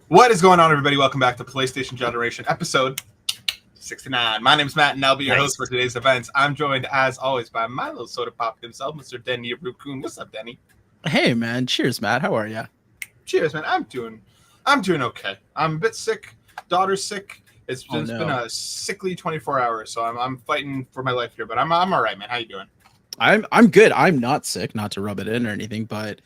What is going on, everybody? Welcome back to PlayStation Generation episode 69. My name is Matt, and I'll be your host for today's events. I'm joined, as always, by my little soda pop himself, Mr. Denny Rukun. What's up, Denny? Hey, man. Cheers, Matt. How are you? Cheers, man. I'm doing okay. I'm a bit sick. Daughter's sick. It's been a sickly 24 hours, so I'm fighting for my life here. But I'm all right, man. How you doing? I'm good. I'm not sick, not to rub it in or anything, but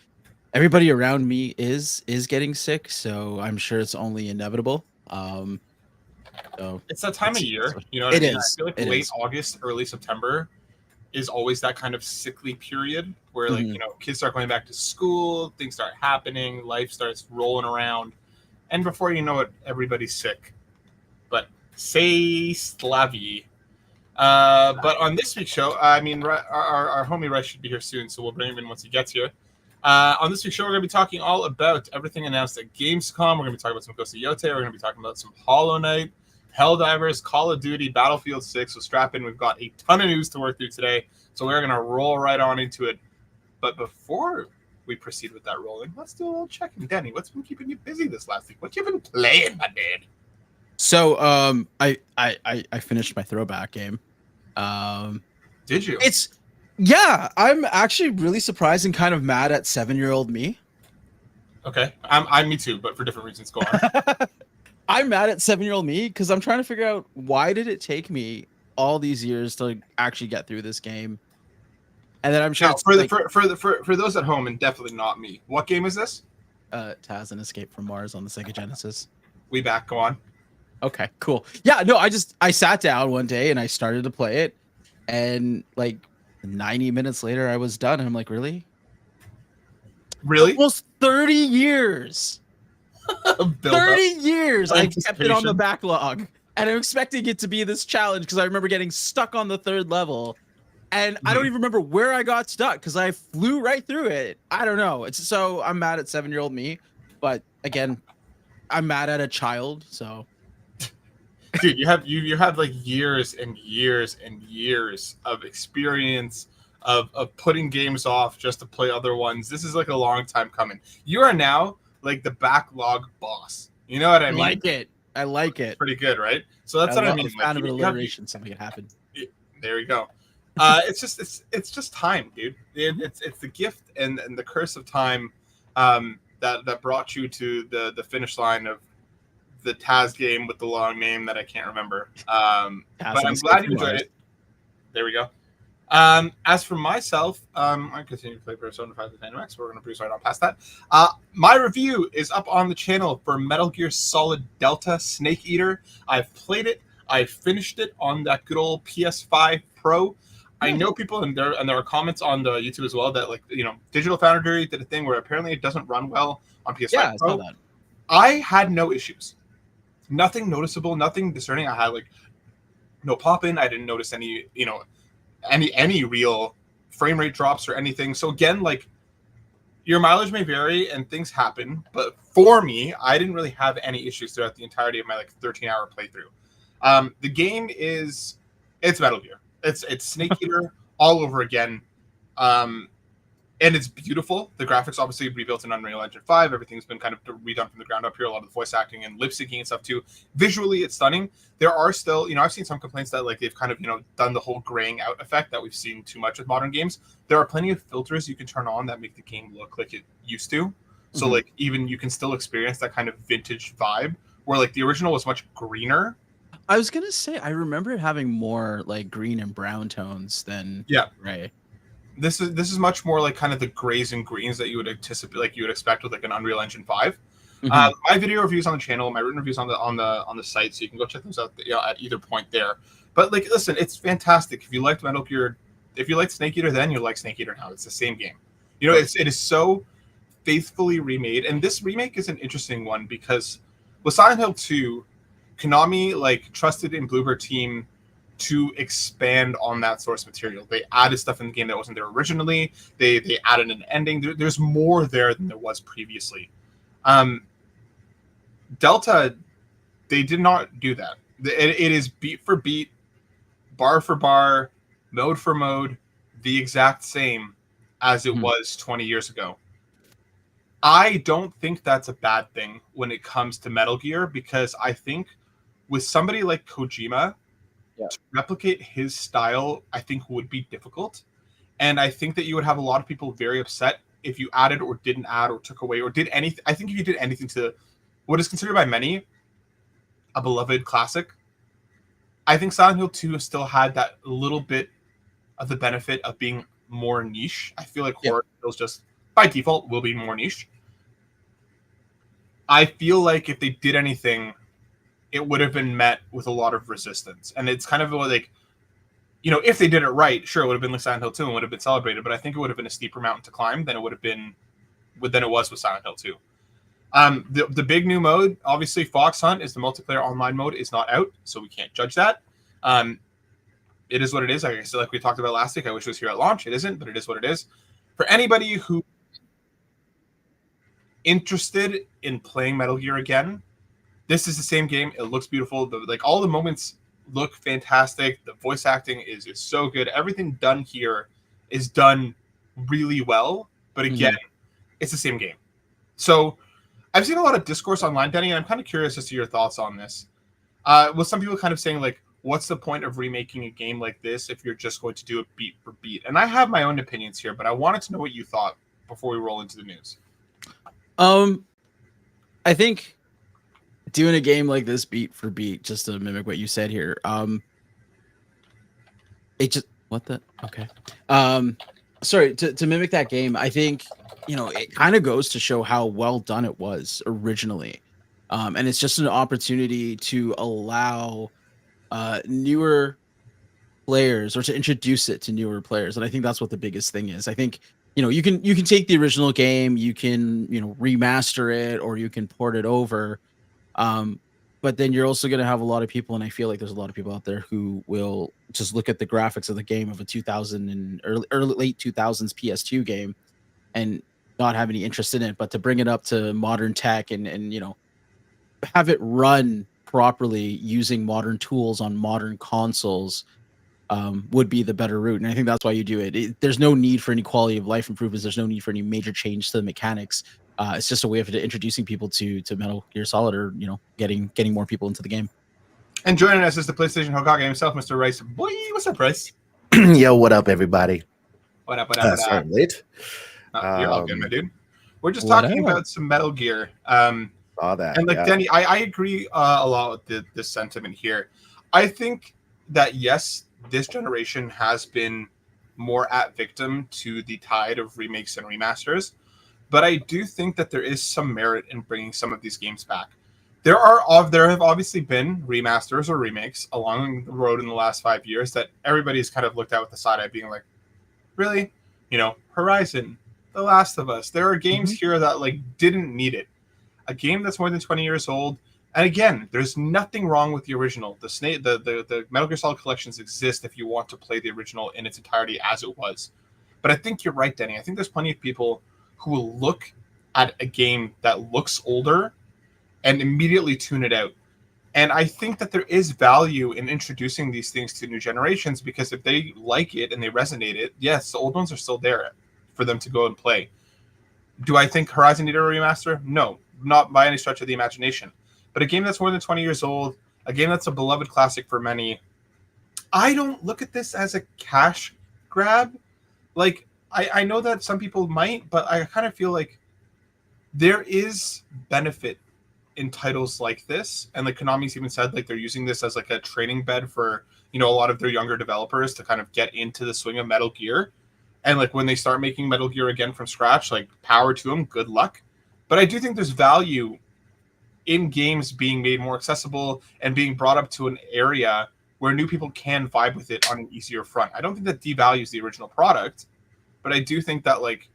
everybody around me is getting sick, so I'm sure it's only inevitable. So it's that time of year, you know what I mean? I feel like late August, early September is always that kind of sickly period where, like, you know, kids start going back to school, things start happening, life starts rolling around, and before you know it, everybody's sick. But say Slavy. But on this week's show, I mean, our homie Rice should be here soon, so we'll bring him in once he gets here. On this week's show, we're going to be talking all about everything announced at Gamescom. We're going to be talking about some Ghost of Yotei. We're going to be talking about some Hollow Knight, Helldivers, Call of Duty, Battlefield 6. So strap in. We've got a ton of news to work through today, so we're going to roll right on into it. But before we proceed with that rolling, let's do a little check-in. Denny, what's been keeping you busy this last week? What you been playing, my dude? So I finished my throwback game. Did you? Yeah, I'm actually really surprised and kind of mad at 7-year-old me. Okay, I'm me too, but for different reasons. Go on. I'm mad at 7-year-old me because I'm trying to figure out why did it take me all these years to actually get through this game. And then I'm sure for those at home, and definitely not me. What game is this? Taz and Escape from Mars on the Sega Genesis. We back. Go on. Okay, cool. Yeah, no, I sat down one day and I started to play it, and like 90 minutes later I was done. And I'm like, really? Almost 30 years. 30 years I kept it on the backlog, and I'm expecting it to be this challenge because I remember getting stuck on the 3rd level, and I don't even remember where I got stuck because I flew right through it. I don't know. So I'm mad at 7-year-old me, but again, I'm mad at a child. So, dude, you have like years and years and years of experience of putting games off just to play other ones. This is like a long time coming. You are now like the backlog boss. You know what I mean? I like it. Pretty good, right? So that's what I mean. Kind of alliteration, something can happen. There we go. It's just time, dude. It's the gift and the curse of time that brought you to the finish line of the Taz game with the long name that I can't remember. But I'm glad you enjoyed it. There we go. As for myself, I continue to play Persona 5 with Animax. We're going to breeze right on past that. My review is up on the channel for Metal Gear Solid Delta Snake Eater. I've played it. I finished it on that good old PS5 Pro. I know people, and there are comments on the YouTube as well that, like, you know, Digital Foundry did a thing where apparently it doesn't run well on PS5 Pro. I saw that. I had no issues. Nothing noticeable, nothing discerning. I had like no pop-in. I didn't notice any, you know, any real frame rate drops or anything. So again, like, your mileage may vary and things happen, but for me, I didn't really have any issues throughout the entirety of my like 13-hour playthrough. The game it's Metal Gear. It's Snake Eater all over again. And it's beautiful. The graphics obviously rebuilt in Unreal Engine 5. Everything's been kind of redone from the ground up here. A lot of the voice acting and lip syncing and stuff too. Visually, it's stunning. There are still, you know, I've seen some complaints that like they've kind of, you know, done the whole graying out effect that we've seen too much with modern games. There are plenty of filters you can turn on that make the game look like it used to. So like even you can still experience that kind of vintage vibe where like the original was much greener. I was gonna say I remember it having more like green and brown tones than gray. This is much more like kind of the grays and greens that you would anticipate, like you would expect with like an Unreal Engine 5. My video reviews on the channel, my written reviews on the site, so you can go check those out, you know, at either point there. But like, listen, it's fantastic. If you liked Metal Gear, if you liked Snake Eater, then you like Snake Eater now. It's the same game. You know, it is so faithfully remade, and this remake is an interesting one because with Silent Hill 2, Konami like trusted in Bloober Team to expand on that source material. They added stuff in the game that wasn't there originally. They added an ending. There's more there than there was previously. Delta, they did not do that. It is beat for beat, bar for bar, mode for mode, the exact same as it was 20 years ago. I don't think that's a bad thing when it comes to Metal Gear, because I think with somebody like Kojima, to replicate his style, I think would be difficult. And I think that you would have a lot of people very upset if you added or didn't add or took away or did anything. I think if you did anything to what is considered by many a beloved classic, I think Silent Hill 2 still had that little bit of the benefit of being more niche. I feel like horror feels just by default will be more niche. I feel like if they did anything, it would have been met with a lot of resistance. And it's kind of like, you know, if they did it right, sure, it would have been like Silent Hill 2 and would have been celebrated, but I think it would have been a steeper mountain to climb than it would have been than it was with Silent Hill 2. The big new mode, obviously, Fox Hunt is the multiplayer online mode, is not out, so we can't judge that. It is what it is. Like we talked about last week, I wish it was here at launch. It isn't, but it is what it is. For anybody who interested in playing Metal Gear again, this is the same game. It looks beautiful. Like all the moments look fantastic. The voice acting is so good. Everything done here is done really well. But again, it's the same game. So I've seen a lot of discourse online, Denny, and I'm kind of curious as to your thoughts on this. With some people kind of saying, like, what's the point of remaking a game like this if you're just going to do it beat for beat? And I have my own opinions here, but I wanted to know what you thought before we roll into the news. I think doing a game like this beat for beat, just to mimic what you said here, sorry, to mimic that game, I think, you know, it kind of goes to show how well done it was originally. And it's just an opportunity to allow newer players, or to introduce it to newer players. And I think that's what the biggest thing is. I think, you know, you can take the original game, you can, you know, remaster it, or you can port it over. But then you're also going to have a lot of people, and I feel like there's a lot of people out there who will just look at the graphics of the game of a 2000 and late 2000s PS2 game and not have any interest in it. But to bring it up to modern tech and you know, have it run properly using modern tools on modern consoles would be the better route. And I think that's why you do it. There's no need for any quality of life improvements. There's no need for any major change to the mechanics. It's just a way of introducing people to Metal Gear Solid, or, you know, getting more people into the game. And joining us is the PlayStation Hokage himself, Mr. Rice. Boy, what's up, Rice? Yo, what up, everybody? What up? Sorry, I'm late. You're all good, my dude. We're just talking about some Metal Gear. Saw that. And like Denny, I agree a lot with this sentiment here. I think that yes, this generation has been more at victim to the tide of remakes and remasters, but I do think that there is some merit in bringing some of these games back. There have obviously been remasters or remakes along the road in the last 5 years that everybody's kind of looked at with the side eye, being like, really? You know, Horizon, The Last of Us. There are games here that like didn't need it. A game that's more than 20 years old. And again, there's nothing wrong with the original. The Metal Gear Solid collections exist if you want to play the original in its entirety as it was. But I think you're right, Denny. I think there's plenty of people who will look at a game that looks older and immediately tune it out. And I think that there is value in introducing these things to new generations, because if they like it and they resonate it, yes, the old ones are still there for them to go and play. Do I think Horizon needed a remaster? No, not by any stretch of the imagination. But a game that's more than 20 years old, a game that's a beloved classic for many, I don't look at this as a cash grab. Like, I know that some people might, but I kind of feel like there is benefit in titles like this. And like Konami's even said, like, they're using this as like a training bed for, you know, a lot of their younger developers to kind of get into the swing of Metal Gear. And like when they start making Metal Gear again from scratch, like, power to them, good luck. But I do think there's value in games being made more accessible and being brought up to an area where new people can vibe with it on an easier front. I don't think that devalues the original product, but I do think that like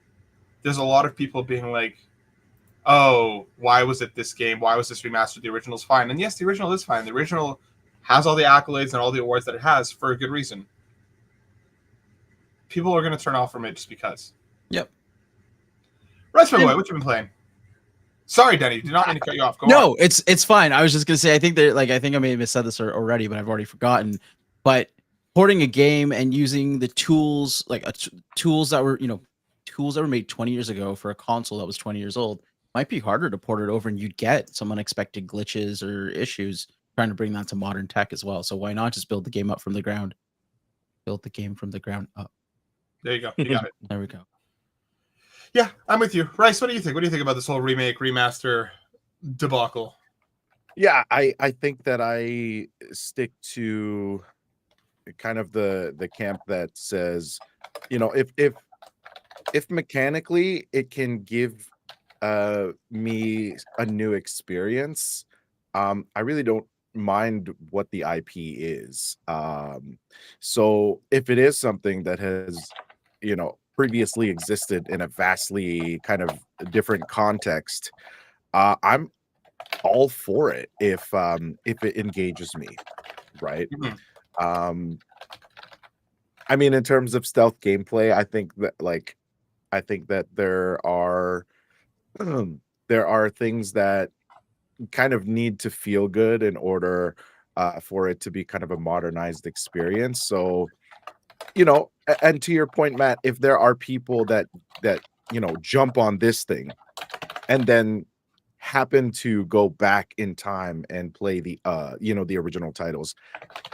there's a lot of people being like, oh, why was it this game? Why was this remastered? The original's fine. And yes, the original is fine. The original has all the accolades and all the awards that it has for a good reason. People are going to turn off from it just because. Yep. Rest my boy, what you been playing? Sorry, Denny, did not mean to cut you off. Go on. It's fine. I was just gonna say, I think I may have said this already, but I've already forgotten. But porting a game and using the tools, like tools that were, you know, tools that were made 20 years ago for a console that was 20 years old might be harder to port it over, and you'd get some unexpected glitches or issues trying to bring that to modern tech as well. So why not just build the game up from the ground? Build the game from the ground up. There you go. You got it. There we go. Yeah, I'm with you. Rice, what do you think? What do you think about this whole remake, remaster debacle? Yeah, I think that I stick to kind of the camp that says, you know, if mechanically it can give me a new experience, I really don't mind what the IP is. So if it is something that has, you know, previously existed in a vastly kind of different context, I'm all for it if it engages me, right? Mhm. I mean, in terms of stealth gameplay, I think that there are things that kind of need to feel good in order for it to be kind of a modernized experience. So, you know, and to your point, Matt, if there are people that you know jump on this thing and then happen to go back in time and play the you know, the original titles,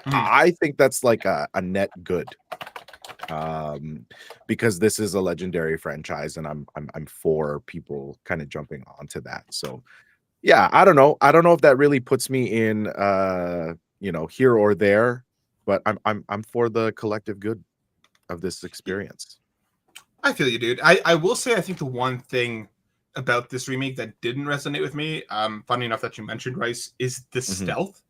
Mhm. I think that's like a net good, because this is a legendary franchise, and I'm for people kind of jumping onto that. So yeah, I don't know if that really puts me in you know, here or there, but I'm for the collective good of this experience. I feel you, dude. I will say I think the one thing about this remake that didn't resonate with me, funny enough that you mentioned Rice, is the Mhm. stealth.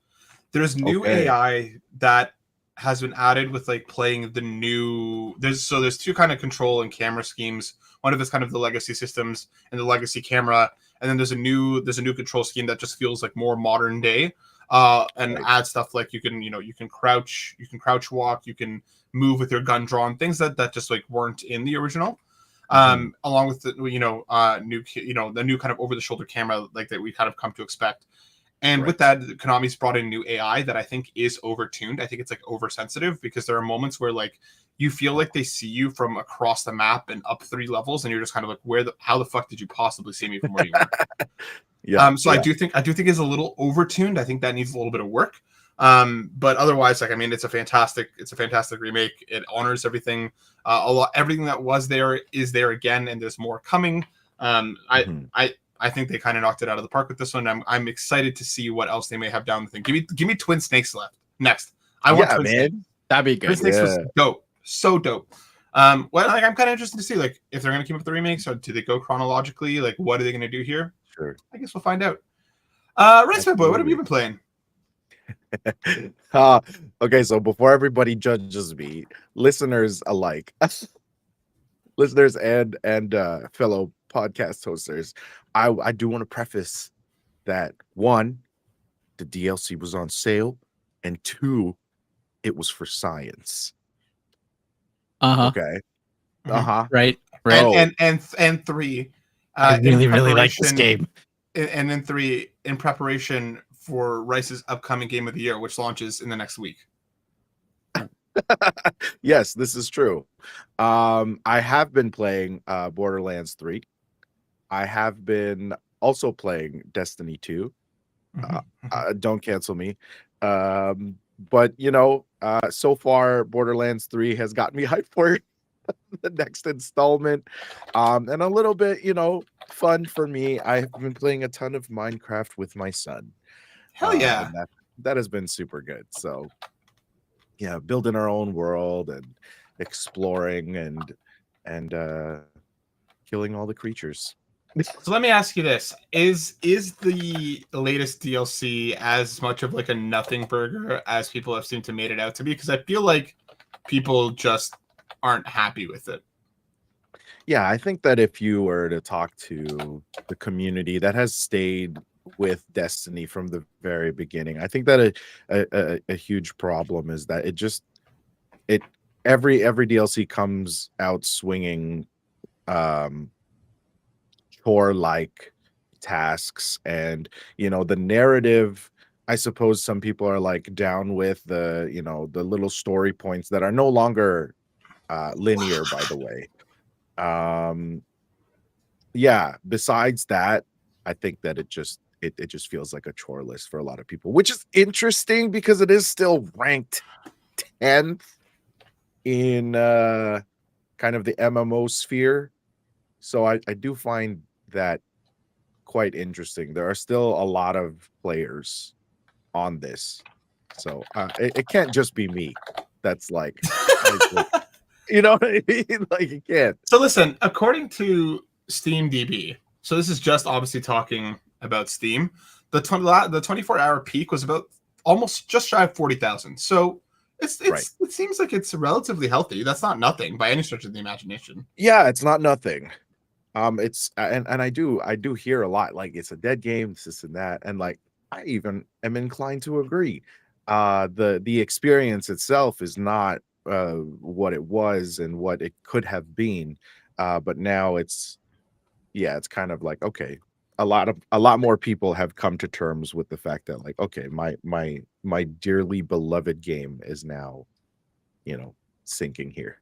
There's new Okay. AI that has been added with like playing the new there's two kind of control and camera schemes. One of it's kind of the legacy systems and the legacy camera, and then there's a new control scheme that just feels like more modern day. And Right. add stuff like you can crouch walk, you can move with your gun drawn, things that just like weren't in the original. Mhm. Along with the the new kind of over the shoulder camera like that we kind of come to expect. And with Right. that, Konami's brought in new AI that I think is overtuned. I think it's like oversensitive because there are moments where like you feel like they see you from across the map and up 3 levels, and you're just kind of like, how the fuck did you possibly see me from where you are? Yeah. So Yeah. I do think it's a little overtuned. I think that needs a little bit of work. But otherwise, like I mean, it's a fantastic remake. It honors everything. Everything that was there is there again, and there's more coming. Um, I Mhm. I think they kind of knocked it out of the park with this one. I'm excited to see what else they may have down the thing. Give me Twin Snakes left next. I want Yeah, Twin Snakes. man. That'd be Twin good. Snakes was Yeah. dope, so dope. Well, like I'm kind of interested to see like if they're gonna keep up the remakes or do they go chronologically? Like, what are they gonna do here? Sure. I guess we'll find out. Rice My Boy, what have you Absolutely. been playing? Okay, so before everybody judges me, listeners alike, listeners and fellow podcast hosters, I do want to preface that one, the DLC was on sale, and two, it was for science. Uh-huh. Okay. Mhm. Uh-huh. Right. And Right. Oh, and three, I in really like this preparation, game. and then three in preparation for Rice's upcoming Game of the Year, which launches in the next week. yes, this is true. I have been playing Borderlands 3. I have been also playing Destiny 2. Don't cancel me. But you know, so far Borderlands 3 has got me hyped for the next installment. And a little bit, you know, fun for me. I've been playing a ton of Minecraft with my son. Hell yeah! And that has been super good. So yeah, building our own world and exploring and killing all the creatures. So let me ask you this: is the latest DLC as much of like a nothing burger as people have seemed to made it out to be? Because I feel like people just aren't happy with it. Yeah, I think that if you were to talk to the community that has stayed with Destiny from the very beginning, I think that a huge problem is that it every DLC comes out swinging um chore like tasks, and you know the narrative. I suppose some people are like down with the, you know, the little story points that are no longer linear, by the way. Yeah, besides that, I think that it just feels like a chore list for a lot of people, which is interesting because it is still ranked 10th in kind of the MMO sphere. So I do find that quite interesting. There are still a lot of players on this. So it can't just be me. That's like, you know what I mean? Like it can't. So listen, according to SteamDB, so this is just obviously talking about Steam. The 24-hour peak was about almost just shy of 40,000. So Right. it seems like it's relatively healthy. That's not nothing by any stretch of the imagination. Yeah, it's not nothing. It's and I do hear a lot like it's a dead game, this and that, and like I even am inclined to agree. The experience itself is not what it was and what it could have been, but now it's it's kind of like okay, a lot more people have come to terms with the fact that like okay, my dearly beloved game is now, sinking here.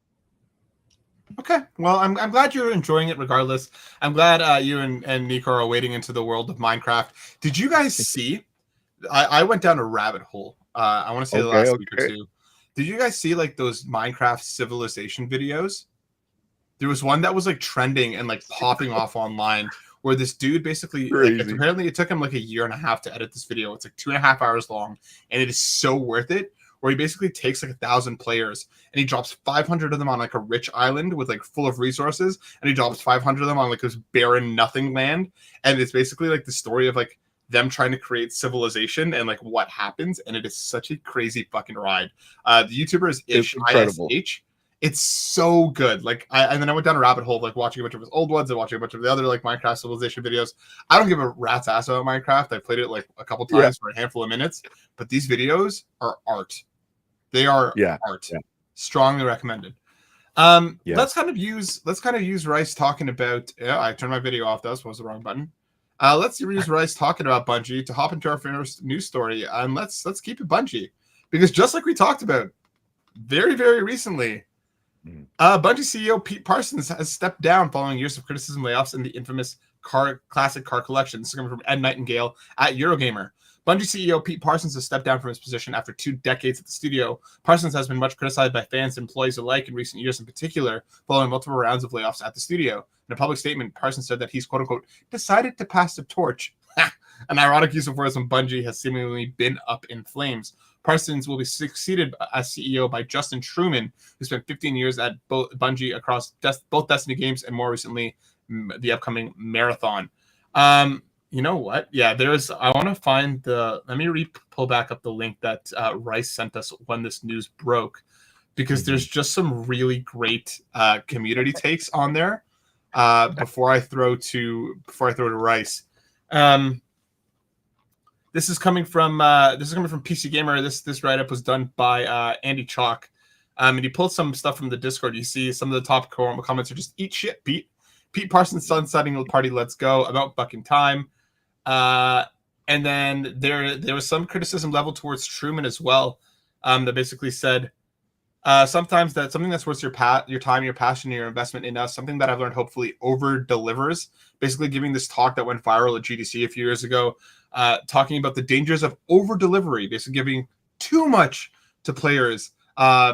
Okay, well, I'm glad you're enjoying it regardless. I'm glad you and Nico are wading into the world of Minecraft. Did you guys see? I went down a rabbit hole. I want to say the last week or two. Did you guys see like those Minecraft civilization videos? There was one that was like trending and like popping off online where this dude basically like, apparently it took him like a year and a half to edit this video. It's like 2.5 hours long, and it is so worth it. Where he basically takes like 1,000 players and he drops 500 of them on like a rich island with like full of resources, and he drops 500 of them on like this barren nothing land, and it's basically like the story of like them trying to create civilization and like what happens, and it is such a crazy fucking ride. The YouTuber is ISH. It's so good. Like and then I went down a rabbit hole, like watching a bunch of his old ones and watching a bunch of the other like Minecraft civilization videos. I don't give a rat's ass about Minecraft. I played it like a couple times for a handful of minutes, but these videos are art. They are art. Yeah. Strongly recommended. Let's kind of use Rice talking about. Yeah, I turned my video off. That was the wrong button. Let's use Rice talking about Bungie to hop into our first news story, and let's keep it Bungie, because just like we talked about very, very recently, Bungie CEO Pete Parsons has stepped down following years of criticism, layoffs, and the infamous classic car collection. This is coming from Ed Nightingale at Eurogamer. Bungie CEO Pete Parsons has stepped down from his position after 2 decades at the studio. Parsons has been much criticized by fans and employees alike in recent years, in particular, following multiple rounds of layoffs at the studio. In a public statement, Parsons said that he's, quote-unquote, decided to pass the torch. An ironic use of words when Bungie has seemingly been up in flames. Parsons will be succeeded as CEO by Justin Truman, who spent 15 years at both Bungie across both Destiny games and more recently the upcoming Marathon. You know what? Yeah, I want to find let me pull back up the link that Rice sent us when this news broke, because there's just some really great community takes on there. Before I throw to Rice. This is coming from PC Gamer. This write up was done by Andy Chalk, and he pulled some stuff from the Discord. You see some of the top comments are just "eat shit, Pete." Pete Parsons sunsetting the party. Let's go. About fucking time. And then there was some criticism leveled towards Truman as well. That basically said, sometimes that something that's worth your time, your passion, your investment in us, something that I've learned hopefully over delivers. Basically giving this talk that went viral at GDC a few years ago, talking about the dangers of over delivery, basically giving too much to players,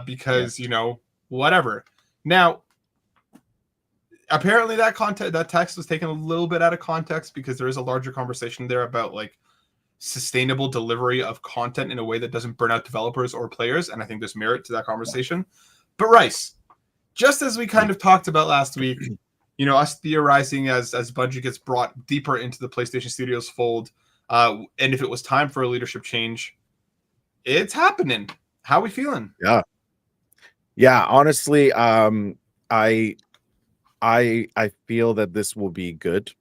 because whatever. Now, apparently that text was taken a little bit out of context, because there is a larger conversation there about like sustainable delivery of content in a way that doesn't burn out developers or players, and I think there's merit to that conversation. But Rice, just as we kind of talked about last week, us theorizing as Bungie gets brought deeper into the PlayStation Studios fold, and if it was time for a leadership change, it's happening. How are we feeling? Honestly, I feel that this will be good.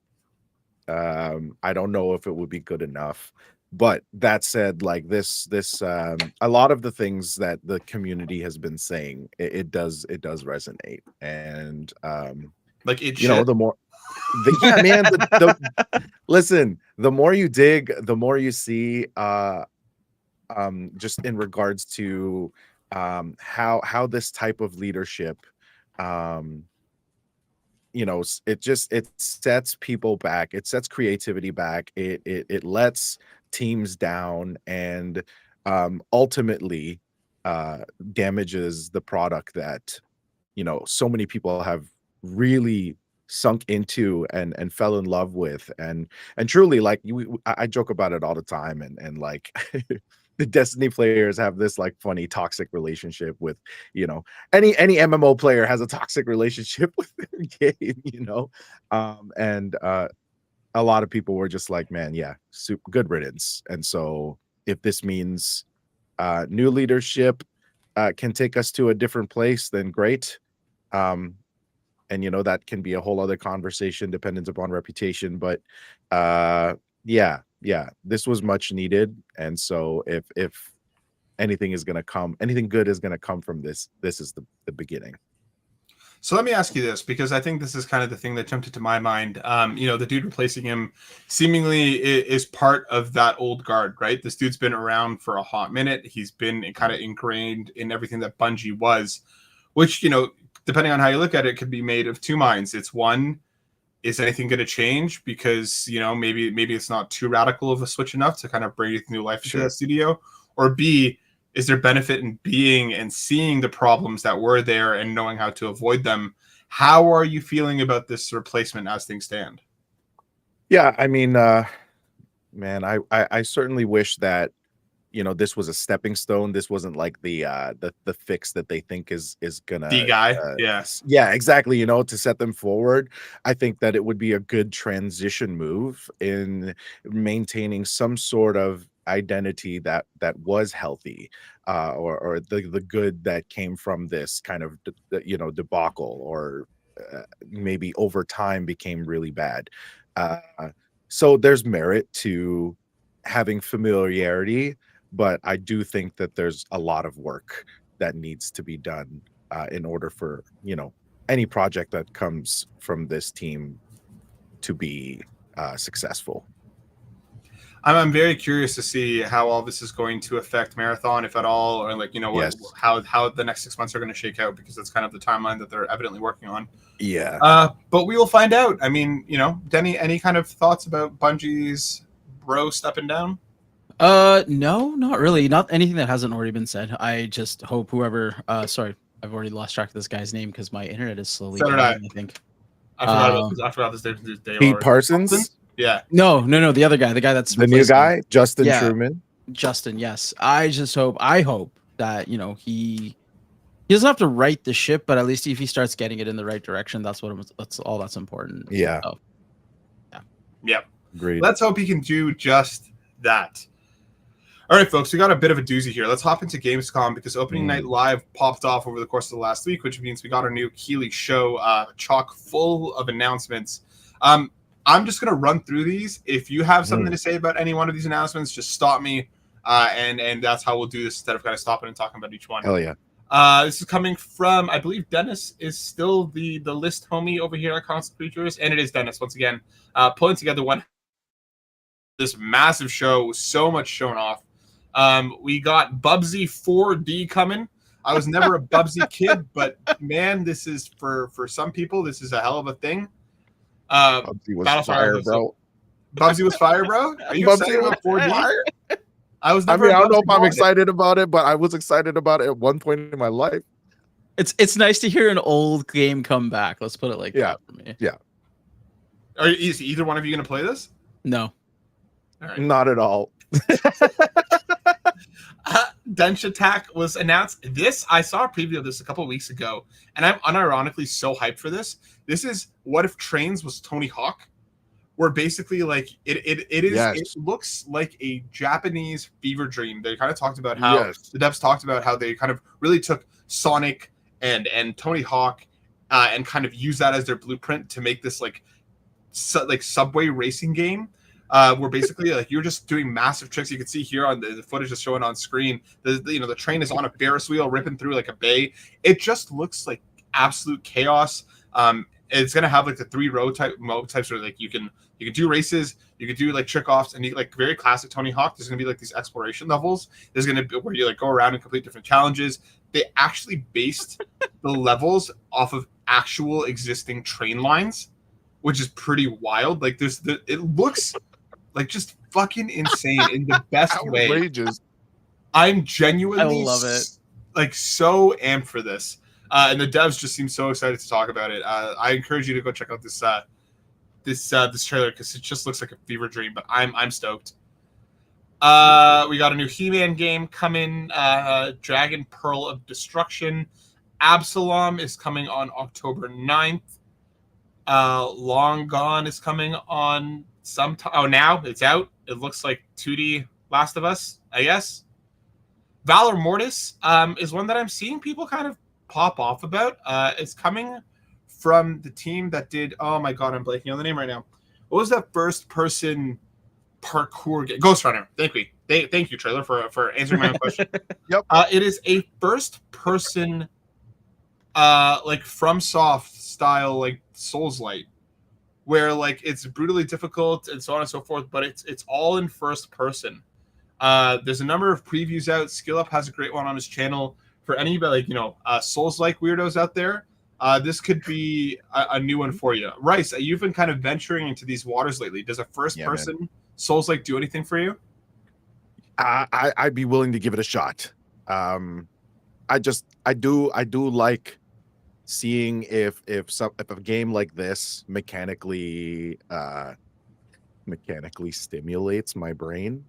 I don't know if it would be good enough, but that said, like this a lot of the things that the community has been saying, it does resonate, and like it the more man, listen, the more you dig, the more you see, just in regards to how this type of leadership it sets people back. It sets creativity back. It lets teams down, and ultimately damages the product that so many people have really sunk into and fell in love with, and truly, like, I joke about it all the time, and like the Destiny players have this like funny toxic relationship with any MMO player has a toxic relationship with their game. And a lot of people were just like, man, yeah, super good riddance. And so if this means new leadership can take us to a different place, then great. And that can be a whole other conversation dependent upon reputation, but yeah, this was much needed. And so if anything good is going to come from this is the beginning. So let me ask you this, because I think this is kind of the thing that jumped into my mind. The dude replacing him seemingly is part of that old guard, right? This dude's been around for a hot minute. He's been kind of ingrained in everything that Bungie was, which, depending on how you look at it, could be made of two minds. It's one, is anything going to change? Because, maybe it's not too radical of a switch enough to kind of breathe new life into that studio. Or B, is there benefit in being and seeing the problems that were there and knowing how to avoid them? How are you feeling about this replacement as things stand? Yeah, I mean, man, I certainly wish that this was a stepping stone. This wasn't like the fix that they think is gonna the guy. Yeah, exactly. To set them forward. I think that it would be a good transition move in maintaining some sort of identity that was healthy, or the good that came from this kind of debacle, or maybe over time became really bad. So there's merit to having familiarity, but I do think that there's a lot of work that needs to be done in order for any project that comes from this team to be successful. I'm very curious to see how all this is going to affect Marathon, if at all, or how the next 6 months are going to shake out, because that's kind of the timeline that they're evidently working on. Yeah. But we will find out. I mean, Denny, any kind of thoughts about Bungie's bro stepping down? No, not really. Not anything that hasn't already been said. I just hope whoever. Sorry, I've already lost track of this guy's name because my internet is slowly dying, I think. I forgot this name. Pete Parsons? Yeah. No. The other guy. The guy that's the new guy, Justin Truman. Justin, yes. I hope that he doesn't have to right the ship, but at least if he starts getting it in the right direction, that's all that's important. Yeah. So, yeah. Agreed. Let's hope he can do just that. All right, folks, we got a bit of a doozy here. Let's hop into Gamescom, because opening night live popped off over the course of the last week, which means we got our new Keighley show chock full of announcements. I'm just going to run through these. If you have something to say about any one of these announcements, just stop me, and that's how we'll do this, instead of kind of stopping and talking about each one. Hell yeah. This is coming from, I believe Dennis is still the list homie over here at Constant Creatures, and it is Dennis once again pulling together this massive show with so much shown off. We got Bubsy 4D coming. I was never a Bubsy kid, but man, this is for some people, this is a hell of a thing. Bubsy was fire, bro. Bubsy was fire, bro. Are you excited about 4D? I don't know if I'm excited about it, but I was excited about it at one point in my life. It's nice to hear an old game come back. Let's put it like that for me. Yeah. Is either one of you going to play this? No. All right. Not at all. Dench Attack was announced. I saw a preview of this a couple of weeks ago, and I'm unironically so hyped for this. This is What If Trains was Tony Hawk, where basically like it looks like a Japanese fever dream. They kind of talked about how the devs talked about how they kind of really took Sonic and Tony Hawk and kind of use that as their blueprint to make this like subway racing game. Where basically like you're just doing massive tricks. You can see here on the footage that's showing on screen. The train is on a Ferris wheel ripping through like a bay. It just looks like absolute chaos. It's gonna have like the 3 mode types where like you can do races, you can do like trick offs, and you like very classic Tony Hawk. There's gonna be like these exploration levels. There's gonna be where you like go around and complete different challenges. They actually based the levels off of actual existing train lines, which is pretty wild. Like it looks like just fucking insane in the best way. Outrageous. I'm genuinely I love it. Like so amped for this. And the devs just seem so excited to talk about it. I encourage you to go check out this trailer because it just looks like a fever dream. But I'm stoked. We got a new He-Man game coming. Dragon Pearl of Destruction. Absalom is coming on October 9th. Long Gone is coming on sometime. Oh, now it's out. It looks like 2D Last of Us, I guess. Valor Mortis is one that I'm seeing people kind of pop off about. It's coming from the team that did. Oh my god, I'm blanking on the name right now. What was that first-person parkour game? Ghost Runner. Thank you, trailer, for answering my own question. Yep. It is a first-person, like FromSoft style, like Souls-like, where like it's brutally difficult and so on and so forth, but it's all in first person. There's a number of previews out. SkillUp has a great one on his channel. For anybody, like, Souls-like weirdos out there, this could be a new one for you. Rice, you've been kind of venturing into these waters lately. Does a first-person Souls-like do anything for you? I'd be willing to give it a shot. I do like seeing if a game like this mechanically stimulates my brain.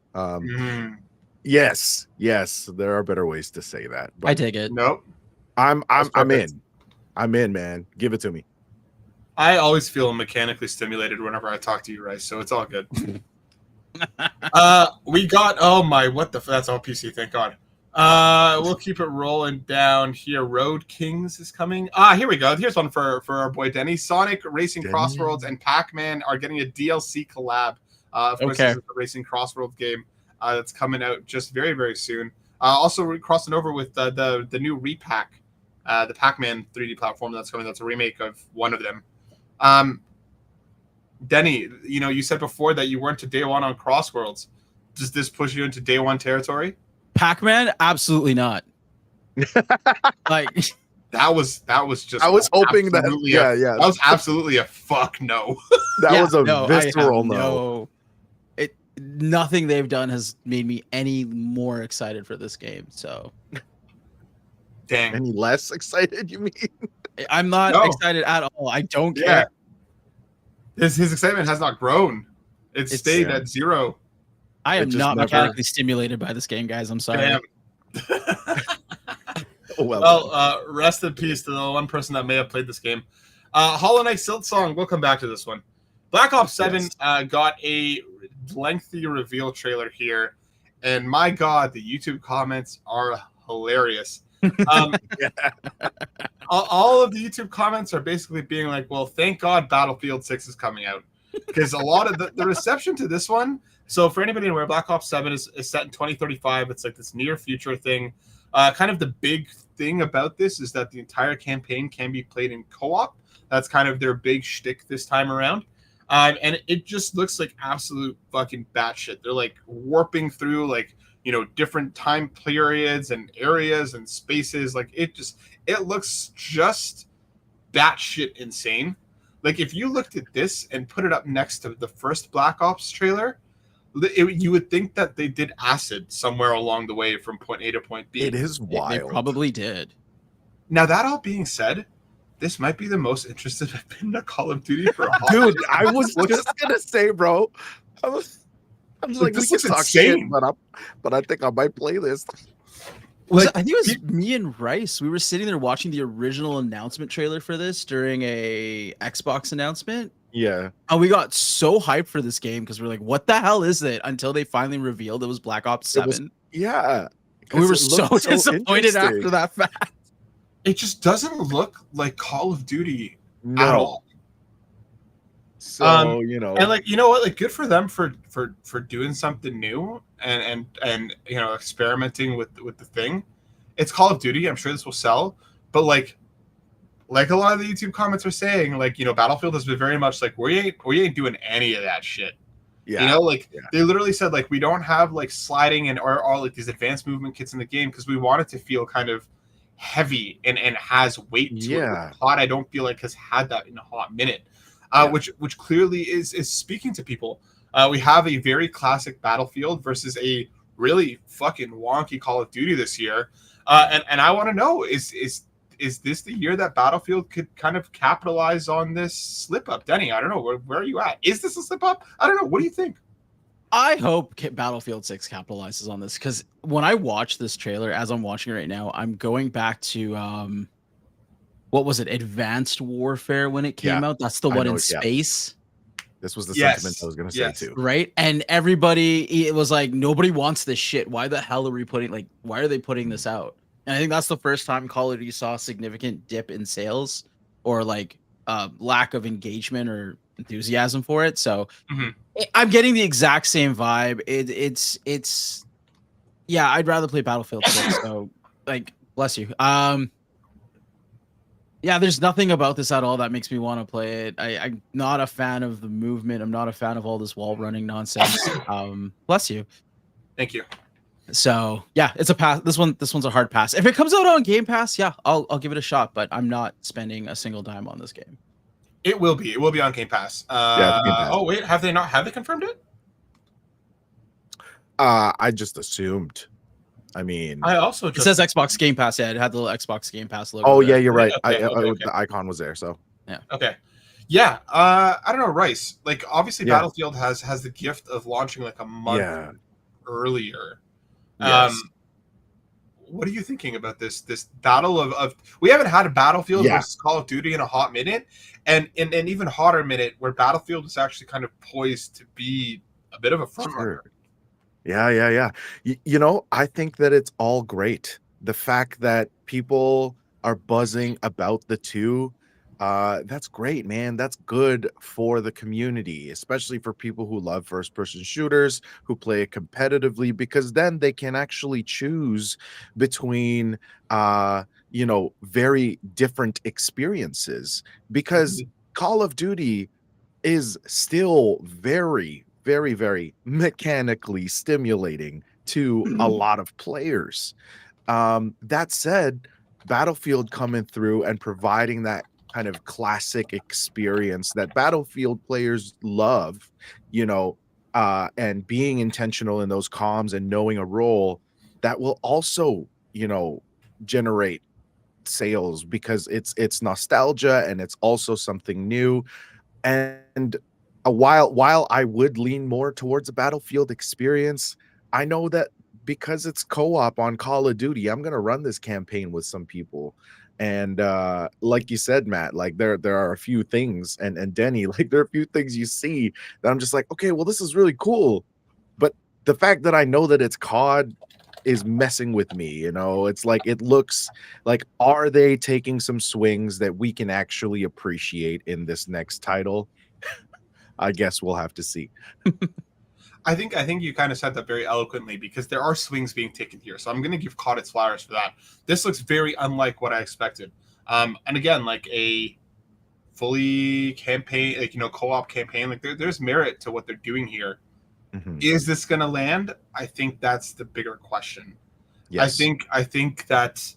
Yes, there are better ways to say that. But I take it. Nope. I'm in, man. Give it to me. I always feel mechanically stimulated whenever I talk to you, Rice, so it's all good. We got that's all PC, thank God. We'll keep it rolling down here. Road Kings is coming. Here we go. Here's one for our boy Denny. Sonic Racing Crossroads and Pac-Man are getting a DLC collab. Of course, this is the Racing Crossroads game that's coming out just very, very soon. Also crossing over with the new Repack, the Pac-Man 3D platform that's coming. That's a remake of one of them. Denny, you said before that you weren't to day one on Crossworlds. Does this push you into day one territory? Pac-Man? Absolutely not. Like that was just. I was hoping that. That was absolutely a fuck no. That was a visceral no. Nothing they've done has made me any more excited for this game. So, dang. Any less excited? You mean? I'm not excited at all. I don't care. His excitement has not grown. It's stayed at zero. I am not mechanically stimulated by this game, guys. I'm sorry. Well, rest in peace to the one person that may have played this game. Hollow Knight Silksong, we'll come back to this one. Black Ops 7 got a lengthy reveal trailer here, and my God, the YouTube comments are hilarious. All of the YouTube comments are basically being like, well, thank God Battlefield 6 is coming out. Because a lot of the reception to this one, so for anybody aware, Black Ops 7 is set in 2035. It's like this near future thing. Kind of the big thing about this is that the entire campaign can be played in co-op. That's kind of their big shtick this time around. And it just looks like absolute fucking batshit. They're like warping through different time periods and areas and spaces. Like it looks just batshit insane. Like if you looked at this and put it up next to the first Black Ops trailer, you would think that they did acid somewhere along the way from point A to point B. It is wild. They probably did. Now that all being said, this might be the most interested I've been in a Call of Duty for a while. Dude, I was just gonna say, bro. I'm like, this looks insane, but I think I might play this. I think it was me and Rice. We were sitting there watching the original announcement trailer for this during a Xbox announcement. Yeah. And we got so hyped for this game because we're like, what the hell is it? Until they finally revealed it was Black Ops 7. And we were so disappointed after that fact. It just doesn't look like Call of Duty at all. So, and you know what, like good for them for doing something new and experimenting with the thing. It's Call of Duty. I'm sure this will sell, but like a lot of the YouTube comments are saying, Battlefield has been very much like we ain't doing any of that shit. Yeah. They literally said like we don't have like sliding and or like these advanced movement kits in the game because we want it to feel kind of heavy and has weight to it. Yeah. COD, I don't feel like has had that in a hot minute, which clearly is speaking to people. We have a very classic Battlefield versus a really fucking wonky Call of Duty this year, and I want to know is this the year that Battlefield could kind of capitalize on this slip up? Denny, I don't know, where are you at? Is this a slip up? I don't know. What do you think? I hope Battlefield 6 capitalizes on this, because when I watch this trailer, as I'm watching it right now, I'm going back to what was it, Advanced Warfare when it came out? That's the one in space. This was the sentiment I was going to say too. Right? And everybody, it was like, nobody wants this shit. Why the hell are we why are they putting this out? And I think that's the first time Call of Duty saw a significant dip in sales, or like lack of engagement or enthusiasm for it. So I'm getting the exact same vibe. It's yeah, I'd rather play Battlefield 6. So like, bless you. Yeah, there's nothing about this at all that makes me want to play it. I'm not a fan of the movement. I'm not a fan of all this wall running nonsense. Bless you. Thank you. So yeah, it's a pass. This one's a hard pass. If it comes out on Game Pass, yeah, I'll give it a shot. But I'm not spending a single dime on this game. It will be on Game Pass. Yeah, Game Pass. Oh wait, have they confirmed it? I just assumed. I mean, I also it says Xbox Game Pass. Yeah, it had the little Xbox Game Pass logo. Oh yeah, you're right. Okay. The icon was there. So yeah. Okay. Yeah. I don't know, Rice. Like obviously, Yeah. Battlefield has the gift of launching like a month earlier. Yes. What are you thinking about this battle of we haven't had a Battlefield versus Call of Duty in a hot minute, and in an even hotter minute where Battlefield is actually kind of poised to be a bit of a front runner. Yeah. You know, I think that it's all great. The fact that people are buzzing about the two, that's great, man. That's good for the community, especially for people who love first-person shooters, who play it competitively, because then they can actually choose between, very different experiences. Because Call of Duty is still very, very, very mechanically stimulating to a lot of players. That said, Battlefield coming through and providing that kind of classic experience that Battlefield players love, and being intentional in those comms and knowing a role that will also, generate sales, because it's nostalgia and it's also something new. And while I would lean more towards a Battlefield experience, I know that because it's co-op on Call of Duty, I'm gonna run this campaign with some people. And like you said, Matt, like there are a few things, and Denny, like there are a few things you see that I'm just like, okay, well, this is really cool. But the fact that I know that it's COD is messing with me, It's like, it looks like, are they taking some swings that we can actually appreciate in this next title? I guess we'll have to see. I think you kind of said that very eloquently, because there are swings being taken here. So I'm going to give COD its flowers for that. This looks very unlike what I expected. And again, like a fully campaign, co-op campaign, like there's merit to what they're doing here. Is this going to land? I think that's the bigger question. Yes. I think that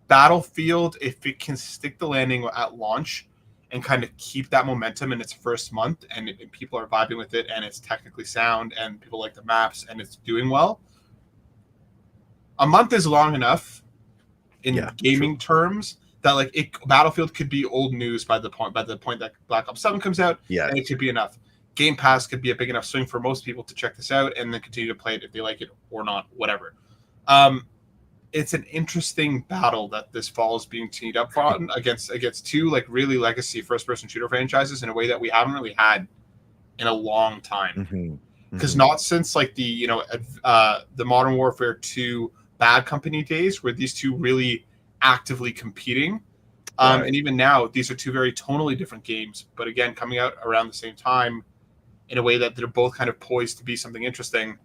Battlefield, if it can stick the landing at launch and kind of keep that momentum in its first month, and people are vibing with it, and it's technically sound, and people like the maps, and it's doing well, a month is long enough in gaming terms that Battlefield could be old news by the point that Black Ops 7 comes out, and it could be enough. Game Pass could be a big enough swing for most people to check this out and then continue to play it if they like it or not, whatever. It's an interesting battle that this fall is being teed up on against two really legacy first-person shooter franchises in a way that we haven't really had in a long time. Because not since the Modern Warfare 2 Bad Company days were these two really actively competing. And even now, these are two very tonally different games, but again, coming out around the same time in a way that they're both kind of poised to be something interesting.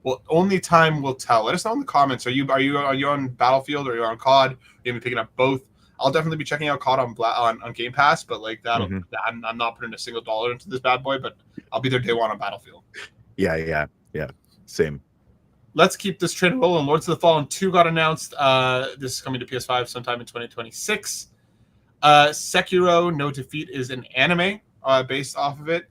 Well, only time will tell. Let us know in the comments. Are you on Battlefield, or are you on COD? Are you picking up both? I'll definitely be checking out COD on Game Pass, but I'm not putting a single dollar into this bad boy, but I'll be there day one on Battlefield. Yeah. Same. let's keep this train rolling. Lords of the Fallen 2 got announced. This is coming to PS5 sometime in 2026. Sekiro No Defeat is an anime based off of it.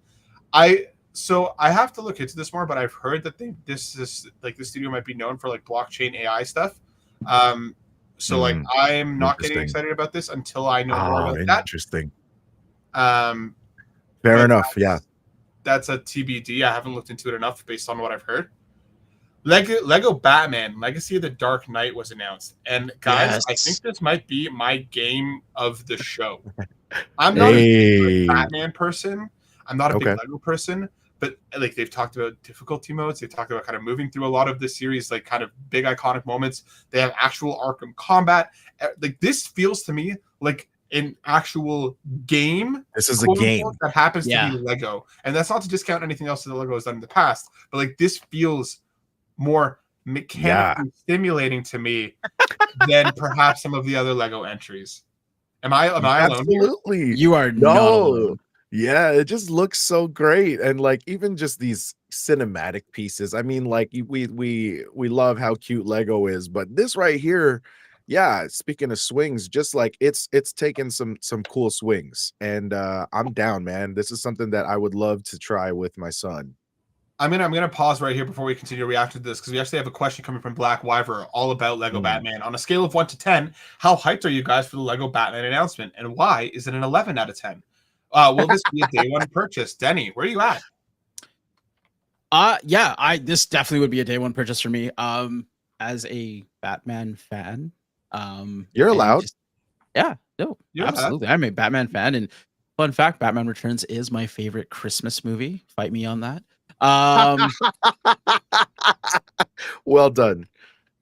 So I have to look into this more, but I've heard that this studio might be known for like blockchain AI stuff. So like I'm not getting excited about this until I know more about that. Interesting. Fair enough. Yeah. That's a TBD. I haven't looked into it enough based on what I've heard. Lego Batman Legacy of the Dark Knight was announced. And guys, I think this might be my game of the show. I'm not a big Batman person. I'm not a big Lego person, but like they've talked about difficulty modes. They've talked about kind of moving through a lot of this series, like kind of big iconic moments. They have actual Arkham combat. Like this feels to me like an actual game. This is a game that happens to be Lego. And that's not to discount anything else that Lego has done in the past, but like this feels more mechanically stimulating to me than perhaps some of the other Lego entries. Am I alone? Absolutely. You are not alone. Yeah, it just looks so great. And like even just these cinematic pieces. I mean, like we love how cute Lego is, but this right here, yeah, speaking of swings, just like it's taken some cool swings. And I'm down, man. This is something that I would love to try with my son. I'm gonna pause right here before we continue reacting to this because we actually have a question coming from Black Wyver all about Lego Batman. On a scale of 1 to 10, how hyped are you guys for the Lego Batman announcement, and why is it an 11 out of 10? Will this be a day one purchase? Denny, where are you at? This definitely would be a day one purchase for me. As a Batman fan, you're allowed. Absolutely. I'm a Batman fan, and fun fact: Batman Returns is my favorite Christmas movie. Fight me on that. Well done.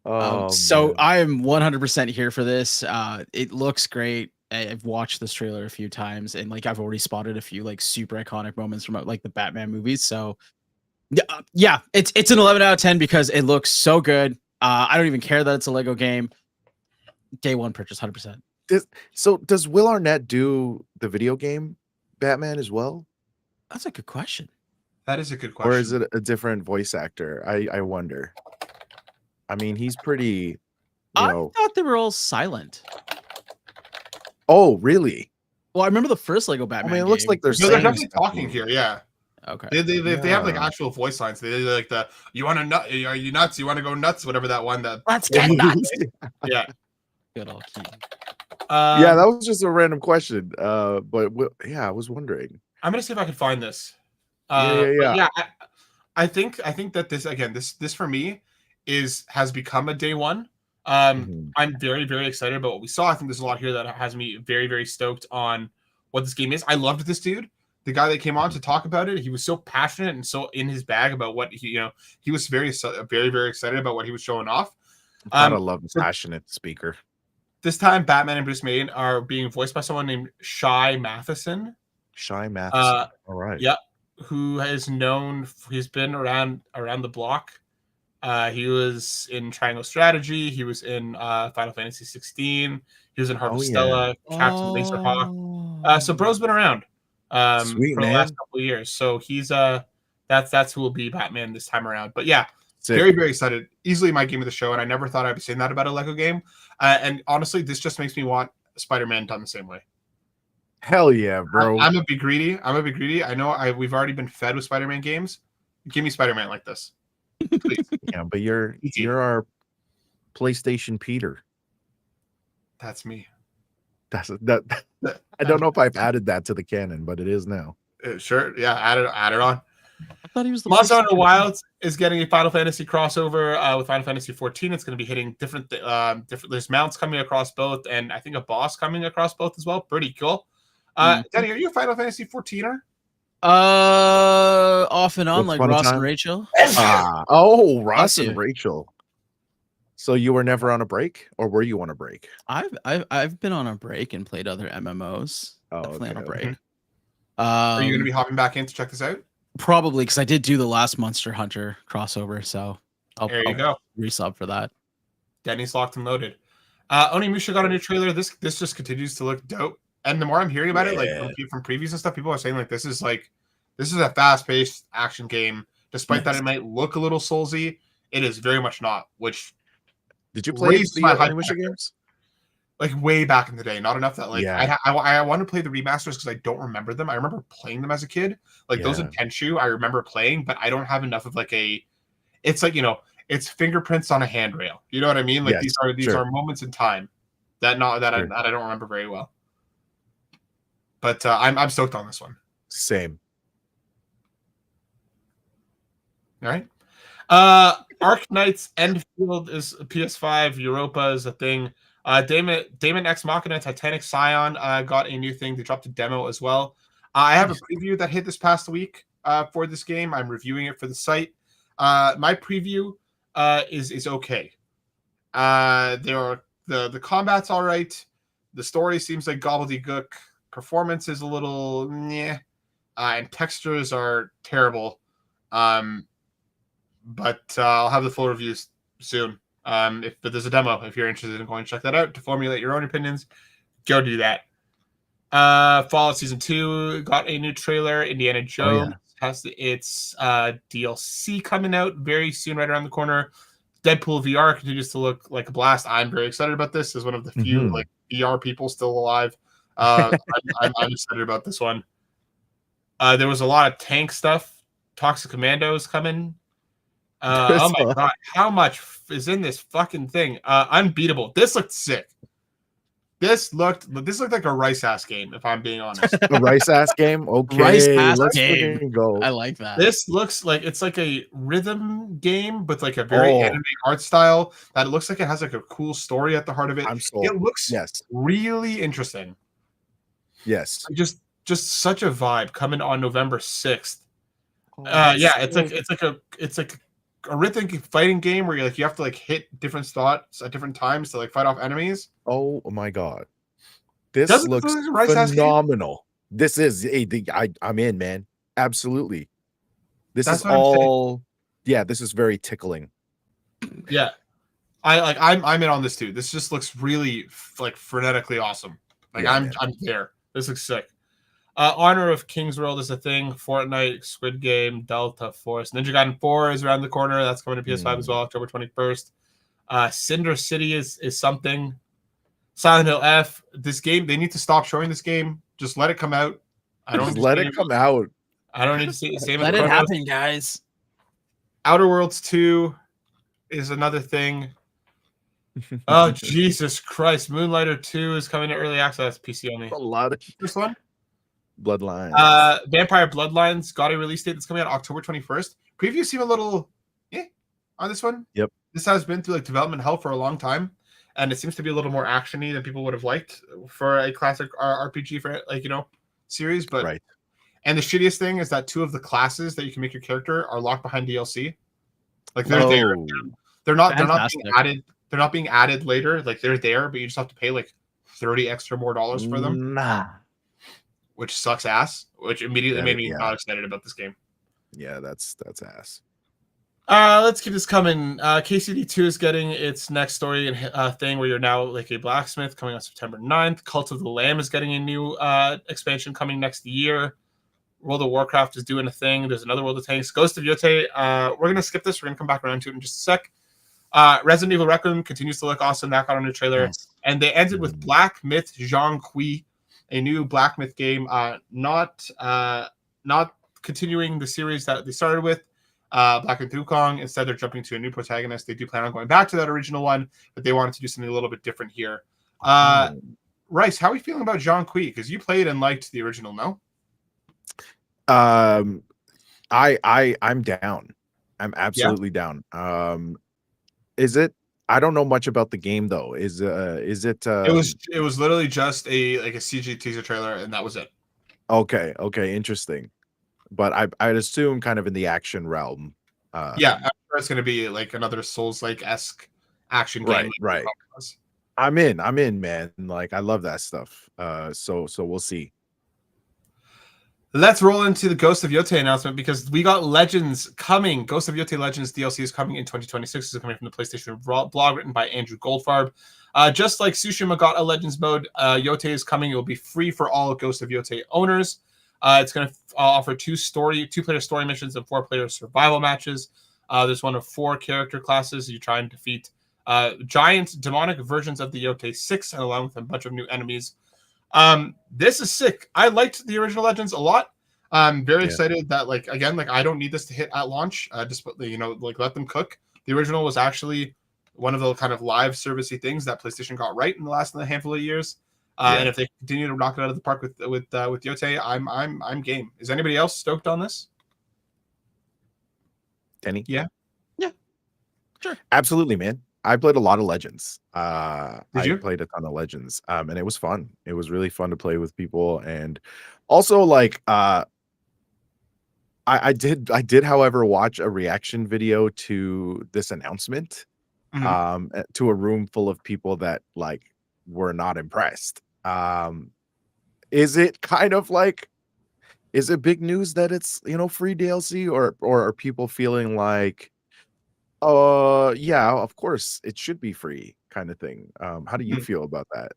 So I am 100% here for this. It looks great. I've watched this trailer a few times, and like I've already spotted a few like super iconic moments from like the Batman movies. So yeah, it's an 11 out of 10 because it looks so good. I don't even care that it's a Lego game. Day one purchase, 100%. So does Will Arnett do the video game Batman as well? That's a good question. That is a good question. Or is it a different voice actor? I wonder. I mean, he's pretty. I thought they were all silent. Oh, really? Well, I remember the first Lego Batman. I mean, it looks like they're definitely talking here. Yeah. Okay. They have like actual voice lines. They like the "You want to nut? Are you nuts? You want to go nuts?" Whatever that one. Let's get nuts. Yeah. Good old Keaton. Yeah, that was just a random question. But yeah, I was wondering. I'm gonna see if I can find this. Yeah. I think that this for me has become a day one. I'm very, very excited about what we saw. I think there's a lot here that has me very, very stoked on what this game is. I loved this dude. The guy that came on to talk about it, he was so passionate and so in his bag about what he was very, very, very excited about what he was showing off. I love a passionate speaker. This time, Batman and Bruce Wayne are being voiced by someone named Shai Matheson. All right. Yeah. Who is known? He's been around the block. He was in Triangle Strategy. He was in Final Fantasy 16. He was in Harvestella, Captain Laserhawk. So bro's been around Sweet, for man. the last couple of years. So he's that's who will be Batman this time around. But yeah, Sick. Very, very excited. Easily my game of the show, and I never thought I'd be saying that about a Lego game. And honestly, this just makes me want Spider-Man done the same way. Hell yeah, bro. I'm a bit greedy. I know we've already been fed with Spider-Man games. Give me Spider-Man like this. Please. Yeah, but you're our PlayStation Peter. That's me. I don't know if I've added that to the canon, but it is now. Sure. Yeah, add it on. I thought he was the Monster Hunter Wilds is getting a Final Fantasy crossover with Final Fantasy 14. It's going to be hitting different. There's mounts coming across both, and I think a boss coming across both as well. Pretty cool. Danny, are you a Final Fantasy 14er? Off and on, like Ross and Rachel. Ross and Rachel. So you were never on a break, or were you on a break? I've been on a break and played other MMOs. Definitely on a break. Are you going to be hopping back in to check this out? Probably, because I did do the last Monster Hunter crossover, so I'll go. Resub for that. Denny's locked and loaded. Onimusha got a new trailer. This just continues to look dope. And the more I'm hearing about it, like from previews and stuff, people are saying like this is a fast-paced action game. Despite that, it might look a little Soulsy. It is very much not. Which did you play raised the my hype Onimusha factor. games? Like way back in the day, not enough that like Yeah. I want to play the remasters because I don't remember them. I remember playing them as a kid, like those in Tenchu. I remember playing, but I don't have enough of like a. It's like it's fingerprints on a handrail. You know what I mean? Like Yes, these are moments in time that I don't remember very well. But I'm stoked on this one. Same. All right. Arc Knights Endfield is a PS5. Europa is a thing. Damon Ex Machina Titanic Scion got a new thing. They dropped a demo as well. I have a preview that hit this past week for this game. I'm reviewing it for the site. My preview is okay. The combat's all right. The story seems like gobbledygook. Performance is a little meh. And textures are terrible. But I'll have the full reviews soon. If there's a demo, if you're interested in going to check that out to formulate your own opinions, go do that. Fallout Season 2 got a new trailer. Indiana Jones has its DLC coming out very soon, right around the corner. Deadpool VR continues to look like a blast. I'm very excited about this. As one of the few like VR people still alive, I'm excited about this one. There was a lot of tank stuff. Toxic Commandos coming. Oh my god, how much is in this fucking thing? Unbeatable. This looked sick. This looked like a rice ass game, if I'm being honest. A rice ass game? Okay. Rice ass let's game. Go. I like that. This looks like it's like a rhythm game with like a very anime art style that it looks like it has like a cool story at the heart of it. I'm sold. It looks really interesting. Yes. Just such a vibe coming on November 6th. It's like a rhythmic fighting game where you have to like hit different spots at different times to like fight off enemies. Oh my god, this looks phenomenal. This is I'm in, man. Absolutely. This is all. Yeah, this is very tickling. Yeah, I'm in on this too. This just looks really like frenetically awesome. Like I'm there. This looks sick. Honor of King's World is a thing. Fortnite, Squid Game, Delta Force, Ninja Gaiden 4 is around the corner. That's coming to PS5 as well, October 21st. Cinder City is something. Silent Hill F. This game, they need to stop showing this game. Just let it come out. I don't let it come out. I don't need to see it. Let it happen, guys. Outer Worlds 2 is another thing. Oh Jesus Christ! Moonlighter 2 is coming to early access. PC only. A lot of this one. Bloodlines. Vampire Bloodlines got a release date that's coming out October 21st. Previews seem a little on this one. Yep. This has been through like development hell for a long time, and it seems to be a little more actiony than people would have liked for a classic RPG for series. But and the shittiest thing is that 2 of the classes that you can make your character are locked behind DLC. Like they're there. They're not being added. They're not being added later. Like they're there, but you just have to pay like $30 extra more for them. Which sucks ass. Which immediately made me not excited about this game. Yeah, that's ass. Let's keep this coming. KCD2 is getting its next story and thing where you're now like a blacksmith coming on September 9th. Cult of the Lamb is getting a new expansion coming next year. World of Warcraft is doing a thing. There's another World of Tanks. Ghost of Yotei. We're going to skip this. We're going to come back around to it in just a sec. Resident Evil Requiem continues to look awesome. That got a new trailer. Nice. And they ended with Black Myth Jean Kui, a new Black Myth game. Not continuing the series that they started with, Black Myth Wukong. Instead, they're jumping to a new protagonist. They do plan on going back to that original one, but they wanted to do something a little bit different here. Rice, how are you feeling about Jean Kui? Because you played and liked the original, no? I'm down. I'm absolutely down. Is it? I don't know much about the game though. Is it? It was literally just a CG teaser trailer, and that was it. Okay, interesting. But I'd assume kind of in the action realm. Yeah, I'm sure it's going to be like another Souls-like-esque action game. Right. I'm in, man. Like I love that stuff. So we'll see. Let's roll into the Ghost of Yotei announcement because we got Legends coming. Ghost of Yotei Legends DLC is coming in 2026. This is coming from the PlayStation blog written by Andrew Goldfarb. Just like Tsushima got a Legends mode, Yotei is coming. It will be free for all Ghost of Yotei owners. It's going to offer 2-player story missions and 4-player survival matches. There's one of 4 character classes. You try and defeat giant demonic versions of the Yotei 6, and along with a bunch of new enemies. This is sick. I liked the original Legends a lot. I'm very excited that, like, again, like, I don't need this to hit at launch. Just, you know, like, let them cook. The original was actually one of the kind of live servicey things that PlayStation got right in the last handful of years. And if they continue to knock it out of the park with Yotei, I'm game. Is anybody else stoked on this? Tenny? Yeah, sure, absolutely, man. I played a lot of Legends. Did you? I played a ton of Legends, and it was fun. It was really fun to play with people, and also like I did, however, watch a reaction video to this announcement, to a room full of people that like were not impressed. Is it kind of like, is it big news that it's, you know, free DLC, or are people feeling like, yeah, of course it should be free kind of thing? How do you feel about that?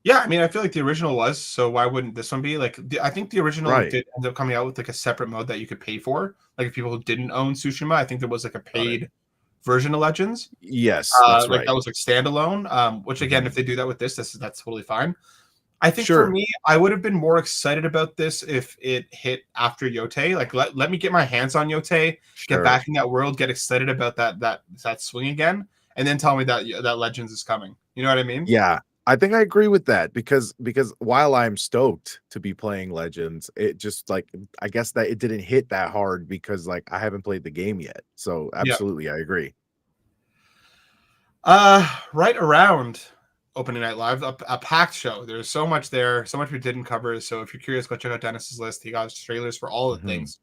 Yeah, I mean, I feel like the original was, so why wouldn't this one be? Like, I think the original did end up coming out with like a separate mode that you could pay for. Like, if people who didn't own Tsushima, I think there was like a paid version of Legends. Yes, that's like right. that was like standalone. Which again, if they do that with this, that's totally fine. I think for me, I would have been more excited about this if it hit after Yotei. Like, let me get my hands on Yotei, get back in that world, get excited about that swing again, and then tell me that Legends is coming. You know what I mean? Yeah, I think I agree with that, because while I'm stoked to be playing Legends, it just, like, I guess that it didn't hit that hard because, like, I haven't played the game yet. So absolutely, I agree. Right around opening night live, a packed show. There's so much there, so much we didn't cover. So if you're curious, go check out Dennis's list. He got trailers for all the things.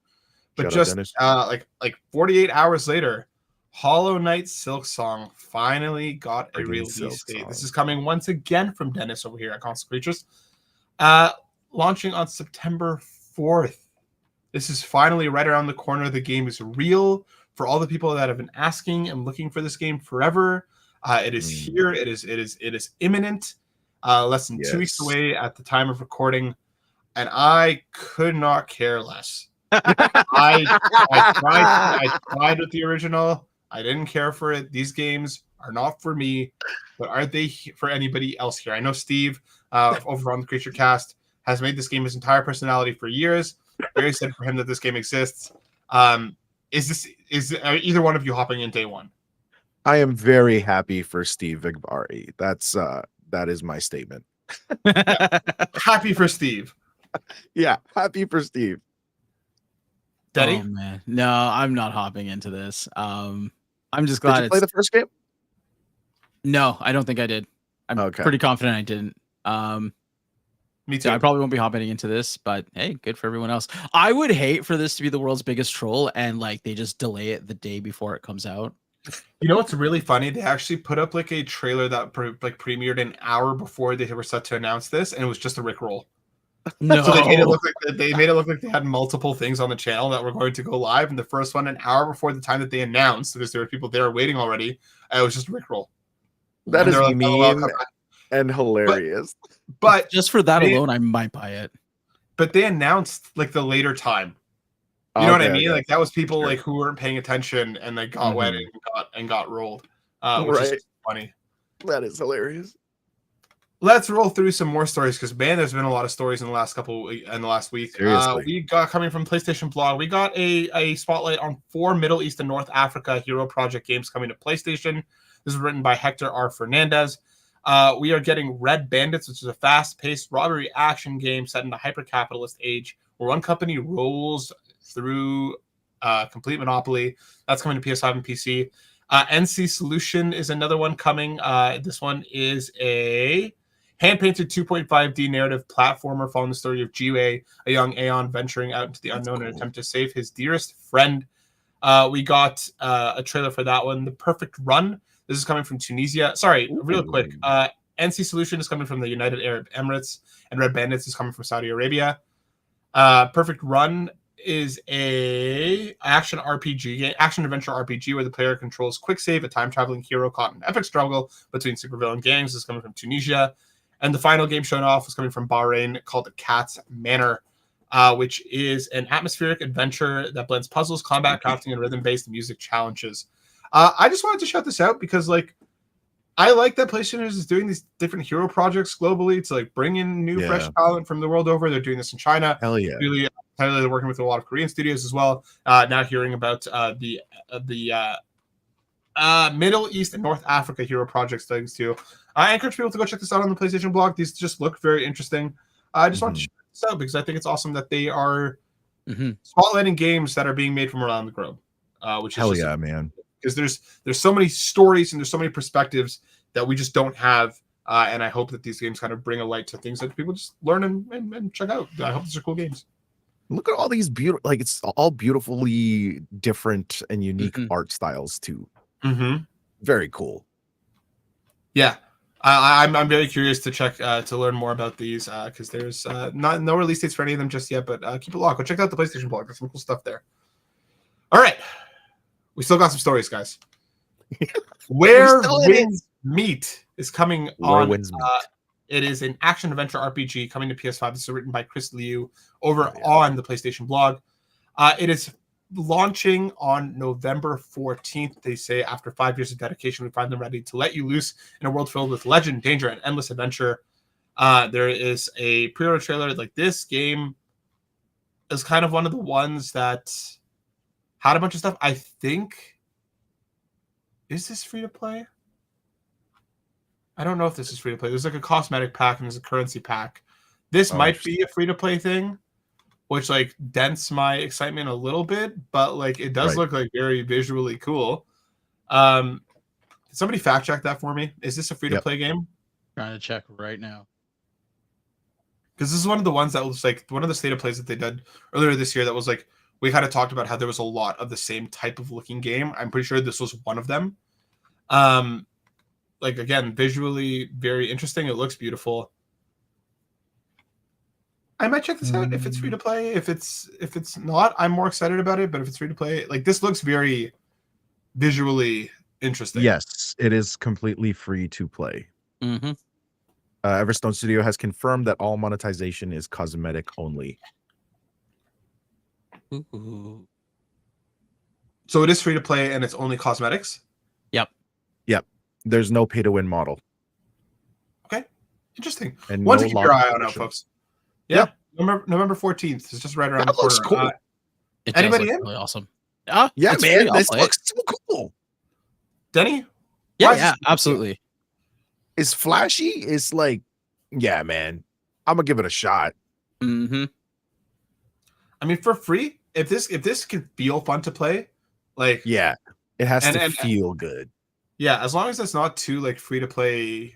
But just like 48 hours later, Hollow Knight Silksong finally got a release date. This is coming once again from Dennis over here at Console Creatures. Launching on September 4th. This is finally right around the corner. The game is real for all the people that have been asking and looking for this game forever. It is here. It is imminent. Less than 2 weeks away at the time of recording, and I could not care less. I tried with the original. I didn't care for it. These games are not for me, but are they for anybody else here? I know Steve over on the Creature Cast has made this game his entire personality for years. Very excited for him that this game exists. Are either one of you hopping in day one? I am very happy for Steve Vigbari. That is my statement. Happy for Steve. Yeah, happy for Steve. Daddy? Oh man, no, I'm not hopping into this. I'm just glad. Did you play the first game? No, I don't think I did. I'm pretty confident I didn't. Me too. I probably won't be hopping into this, but hey, good for everyone else. I would hate for this to be the world's biggest troll and like they just delay it the day before it comes out. You know what's really funny? They actually put up like a trailer that premiered an hour before they were set to announce this, and it was just a Rickroll. No, so they made it look like they had multiple things on the channel that were going to go live, and the first one an hour before the time that they announced, because there were people there waiting already. It was just a Rickroll. That is like, mean and hilarious. But just for that alone, I might buy it. But they announced like the later time. You know what I mean? Like that was people like who weren't paying attention and they got wet and got rolled, which is funny. That is hilarious. Let's roll through some more stories because man, there's been a lot of stories in the last week. We got coming from PlayStation Blog. We got a spotlight on 4 Middle East and North Africa Hero Project games coming to PlayStation. This is written by Hector R. Fernandez. We are getting Red Bandits, which is a fast-paced robbery action game set in a hyper-capitalist age where one company rolls through complete monopoly. That's coming to PS5 and PC. NC Solution is another one coming. This one is a hand-painted 2.5D narrative platformer following the story of Jiwei, a young Aeon venturing out into the unknown in an attempt to save his dearest friend. We got a trailer for that one. The Perfect Run. This is coming from Tunisia. Sorry, real quick. NC Solution is coming from the United Arab Emirates, and Red Bandits is coming from Saudi Arabia. Perfect Run is a action adventure RPG where the player controls Quick Save, a time-traveling hero caught in an epic struggle between supervillain gangs. This is coming from Tunisia. And the final game shown off was coming from Bahrain called The Cat's Manor. which is an atmospheric adventure that blends puzzles, combat, crafting, and rhythm-based music challenges. I just wanted to shout this out because, like, I like that PlayStation is doing these different hero projects globally to like bring in new, fresh talent from the world over. They're doing this in China. Hell yeah! Really, they're working with a lot of Korean studios as well. Now hearing about the Middle East and North Africa hero projects things too. I encourage people to go check this out on the PlayStation blog. These just look very interesting. I just want to check this out because I think it's awesome that they are spotlighting games that are being made from around the globe. Which is hell yeah, man. Because there's so many stories and there's so many perspectives that we just don't have, and I hope that these games kind of bring a light to things that people just learn and check out. I hope these are cool games. Look at all these beautiful, like it's all beautifully different and unique art styles too. Very cool. Yeah, I'm very curious to check to learn more about these because there's no release dates for any of them just yet, but keep it locked. Go check out the PlayStation blog. There's some cool stuff there. All right. We still got some stories, guys. Where Winds Meet is coming on. It is an action-adventure RPG coming to PS5. This is written by Chris Liu over on the PlayStation blog. It is launching on November 14th. They say after 5 years of dedication, we find them ready to let you loose in a world filled with legend, danger, and endless adventure. There is a pre-order trailer. Like, this game is kind of one of the ones that had a bunch of stuff. I think, is this free to play? I don't know if this is free to play. There's like a cosmetic pack and there's a currency pack. This might be a free to play thing, which like dents my excitement a little bit, but like it does look like very visually cool. Somebody fact check that for me. Is this a free to play game? Trying to check right now. Because this is one of the ones that was like one of the state of plays that they did earlier this year that was like, we kind of talked about how there was a lot of the same type of looking game. I'm pretty sure this was one of them. Like, again, visually very interesting. It looks beautiful. I might check this out if it's free to play. If it's not, I'm more excited about it. But if it's free to play, like, this looks very visually interesting. Yes, it is completely free to play. Everstone Studio has confirmed that all monetization is cosmetic only. So it is free to play and it's only cosmetics? Yep. There's no pay to win model. Okay. Interesting. And one to keep your eye on, folks. Yeah. November 14th. It's just right around the corner. Looks cool. Anybody in? Really awesome. Yeah, man. This looks so cool. Denny? Yeah, absolutely. It's flashy. It's like, yeah, man. I'm gonna give it a shot. I mean, for free, if this could feel fun to play, like, yeah, it has to feel good. Yeah, as long as it's not too like free to play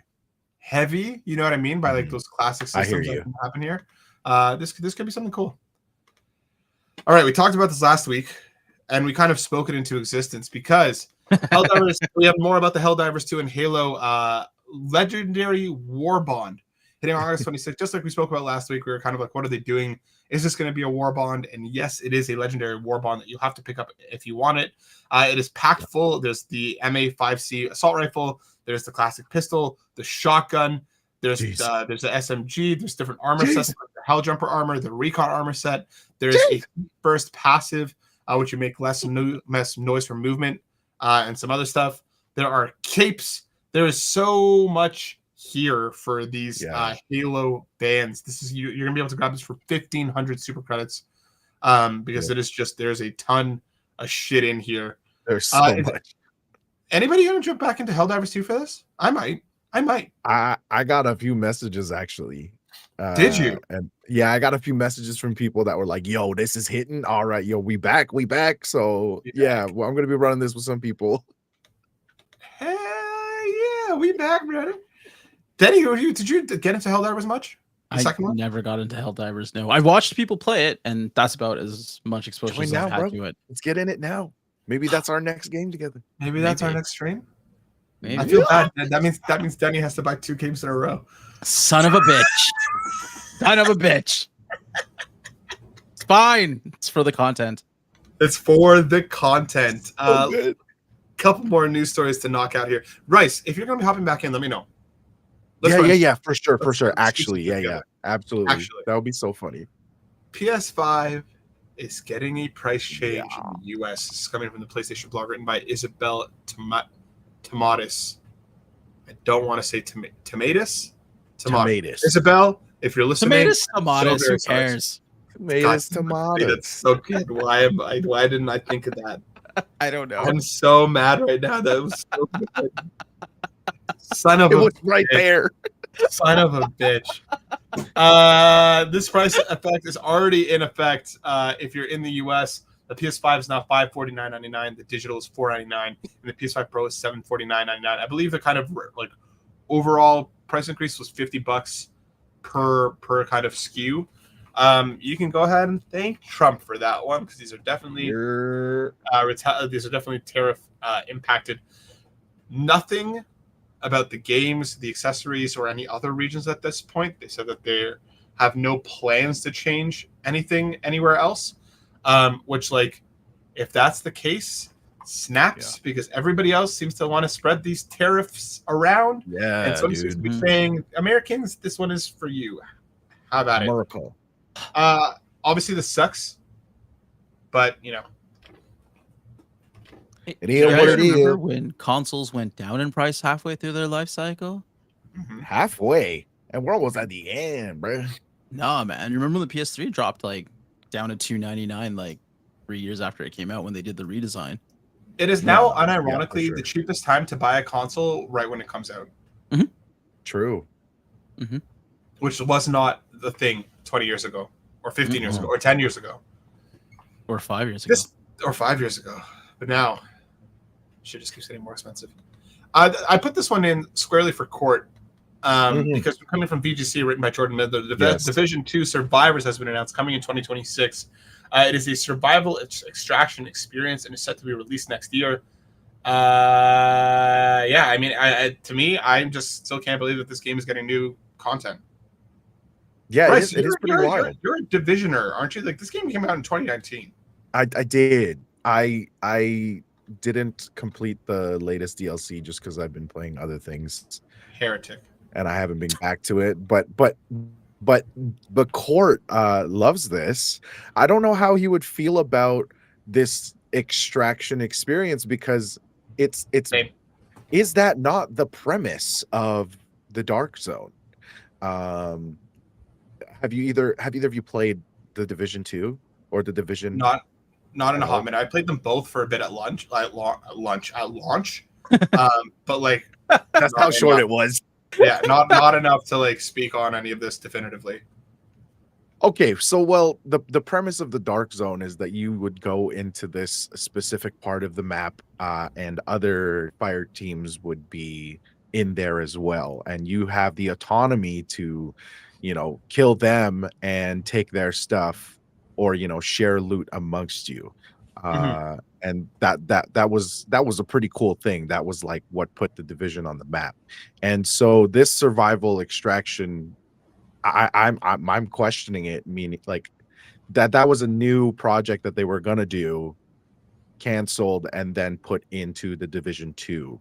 heavy, you know what I mean, by like those classic systems that can happen here. This could be something cool. All right, we talked about this last week, and we kind of spoke it into existence because Helldivers. We have more about the Helldivers 2 and Halo Legendary War Bond hitting August 26th. Just like we spoke about last week, we were kind of like, what are they doing? Is this going to be a war bond? And yes, it is a legendary war bond that you'll have to pick up if you want it. It is packed full. There's the MA5C assault rifle. There's the classic pistol, the shotgun. There's the SMG. There's different armor sets, like the Helljumper armor, the Recon armor set. There's a burst passive, which you make less noise from movement, and some other stuff. There are capes. There is so much here for these Halo bands. This is you're gonna be able to grab this for 1,500 super credits, because it is just there's a ton of shit in here. There's so much. Anybody gonna jump back into Helldivers 2 for this? I might. I got a few messages actually. Did you? And yeah, I got a few messages from people that were like, "Yo, this is hitting. All right, yo, we back. So yeah, well, I'm gonna be running this with some people." Hey, yeah, we back, brother. Denny, did you get into Helldivers much? I never got into Helldivers. No, I watched people play it, and that's about as much exposure as I had to it. Let's get in it now. Maybe that's our next game together. Maybe that's our next stream. Maybe. I feel bad. That means Denny has to buy 2 games in a row. Son of a bitch. Son of a bitch. It's fine. It's for the content. It's for the content. Couple more news stories to knock out here. Rice, if you're going to be hopping back in, let me know. Yeah, for sure. Actually, yeah, absolutely. That would be so funny. PS5 is getting a price change in the US. This is coming from the PlayStation blog written by Isabel Tomatis. I don't want to say Tomatis. Isabel, if you're listening, Tomatis, who cares? Tomatis. That's so good. Why didn't I think of that? I don't know. I'm so mad right now. That was so good. Son of It a was right bitch. there. Son of a bitch. This price effect is already in effect. If you're in the US, the PS5 is now $549.99. The digital is $499, and the PS5 Pro is $749.99. I believe the kind of like overall price increase was $50 per kind of SKU. You can go ahead and thank Trump for that one because these are definitely tariff impacted. Nothing about the games, the accessories, or any other regions at this point. They said that they have no plans to change anything anywhere else. Which, like, if that's the case, snaps because everybody else seems to want to spread these tariffs around. Yeah, and some seems to be saying, Americans, this one is for you. How about Miracle. it? Obviously, this sucks, but you know. It is what it is. When consoles went down in price halfway through their life cycle? Halfway, and we're almost at the end, bro. No, man. You remember when the PS3 dropped like down to $299 like 3 years after it came out when they did the redesign? It is now, unironically, the cheapest time to buy a console right when it comes out. True. Which was not the thing 20 years ago, or 15 years ago, or 10 years ago. Or 5 years ago. Or 5 years ago. But now, shit just keeps getting more expensive. I put this one in squarely for court because we're coming from VGC, written by Jordan Miller. Division 2 Survivors has been announced, coming in 2026. It is a survival extraction experience and is set to be released next year. I mean, to me, I just still can't believe that this game is getting new content. Yeah, Bryce, it is pretty wild. You're a Divisioner, aren't you? Like, this game came out in 2019. I did. I didn't complete the latest DLC just because I've been playing other things. Heretic. And I haven't been back to it. But the court loves this. I don't know how he would feel about this extraction experience because it's Same. Is that not the premise of the Dark Zone? Have either of you played the Division 2 or the Division? Not in a hot minute. I played them both for a bit at launch. But like that's how short it was. Yeah, not enough to like speak on any of this definitively. Okay, so the premise of the Dark Zone is that you would go into this specific part of the map, and other fire teams would be in there as well, and you have the autonomy to, kill them and take their stuff, or share loot amongst you. And that was a pretty cool thing. That was like what put the Division on the map. And so this survival extraction, I'm questioning it, meaning like that was a new project that they were gonna do, canceled, and then put into the Division 2.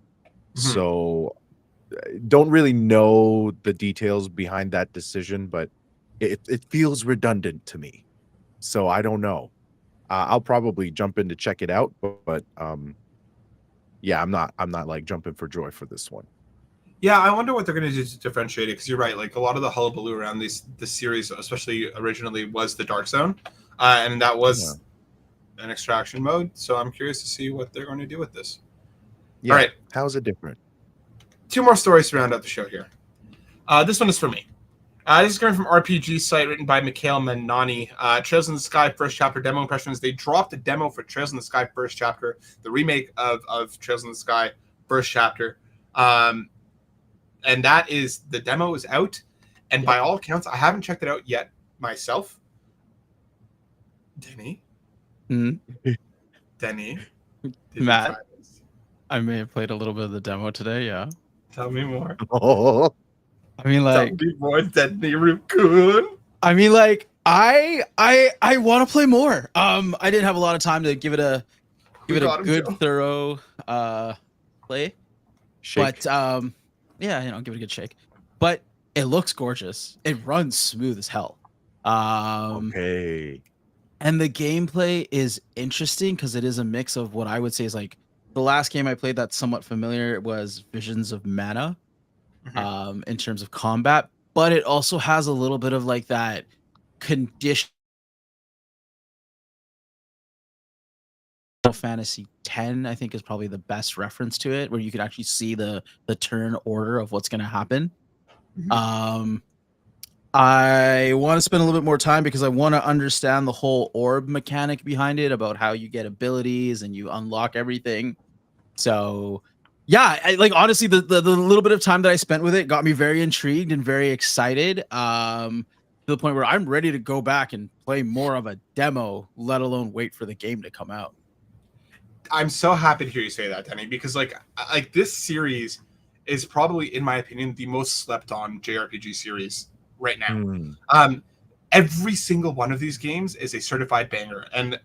So don't really know the details behind that decision, but it feels redundant to me. So I don't know. I'll probably jump in to check it out, but yeah, I'm not like jumping for joy for this one. Yeah, I wonder what they're going to do to differentiate it, because you're right. Like, a lot of the hullabaloo around this series, especially originally, was the Dark Zone, and that was an extraction mode. So I'm curious to see what they're going to do with this. Yeah. All right, how is it different? 2 more stories to round out the show here. This one is for me. This is coming from RPG Site, written by Mikhail Manani. Trails in the Sky first chapter demo impressions. They dropped a demo for Trails in the Sky first chapter, the remake of Trails in the Sky first chapter. And that is, the demo is out. And by all accounts, I haven't checked it out yet myself. Denny? Denny? Matt? I may have played a little bit of the demo today, yeah. Tell me more. Oh. I mean, like, tell me more, Denny Raccoon. I mean, like, I want to play more. I didn't have a lot of time to give it a good, thorough play. Shake. But yeah, give it a good shake. But it looks gorgeous. It runs smooth as hell. Okay. And the gameplay is interesting because it is a mix of what I would say is like the last game I played that's somewhat familiar was Visions of Mana, in terms of combat, but it also has a little bit of like that condition. Fantasy 10, I think, is probably the best reference to it, where you can actually see the turn order of what's going to happen. I want to spend a little bit more time because I want to understand the whole orb mechanic behind it, about how you get abilities and you unlock everything. So yeah, like honestly, the little bit of time that I spent with it got me very intrigued and very excited. To the point where I'm ready to go back and play more of a demo, let alone wait for the game to come out. I'm so happy to hear you say that, Denny, because like this series is probably, in my opinion, the most slept on JRPG series right now. Every single one of these games is a certified banger, and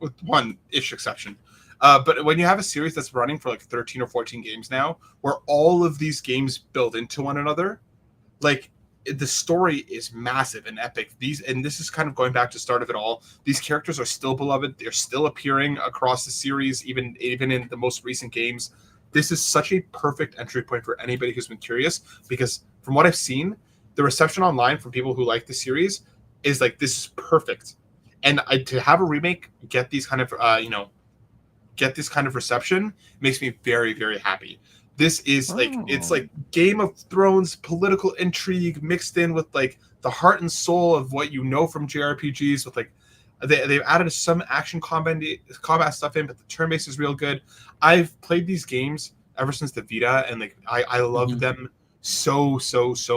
with one-ish exception. But when you have a series that's running for like 13 or 14 games now, where all of these games build into one another, like the story is massive and epic. This is kind of going back to the start of it all. These characters are still beloved. They're still appearing across the series, even in the most recent games. This is such a perfect entry point for anybody who's been curious, because from what I've seen, the reception online from people who like the series is like, this is perfect. And to have a remake get these kind of get this kind of reception makes me very, very happy. This is like, it's like Game of Thrones political intrigue mixed in with like the heart and soul of what you know from JRPGs, with like they've added some action combat stuff in, but the turn base is real good. I've played these games ever since the Vita, and like I loved them so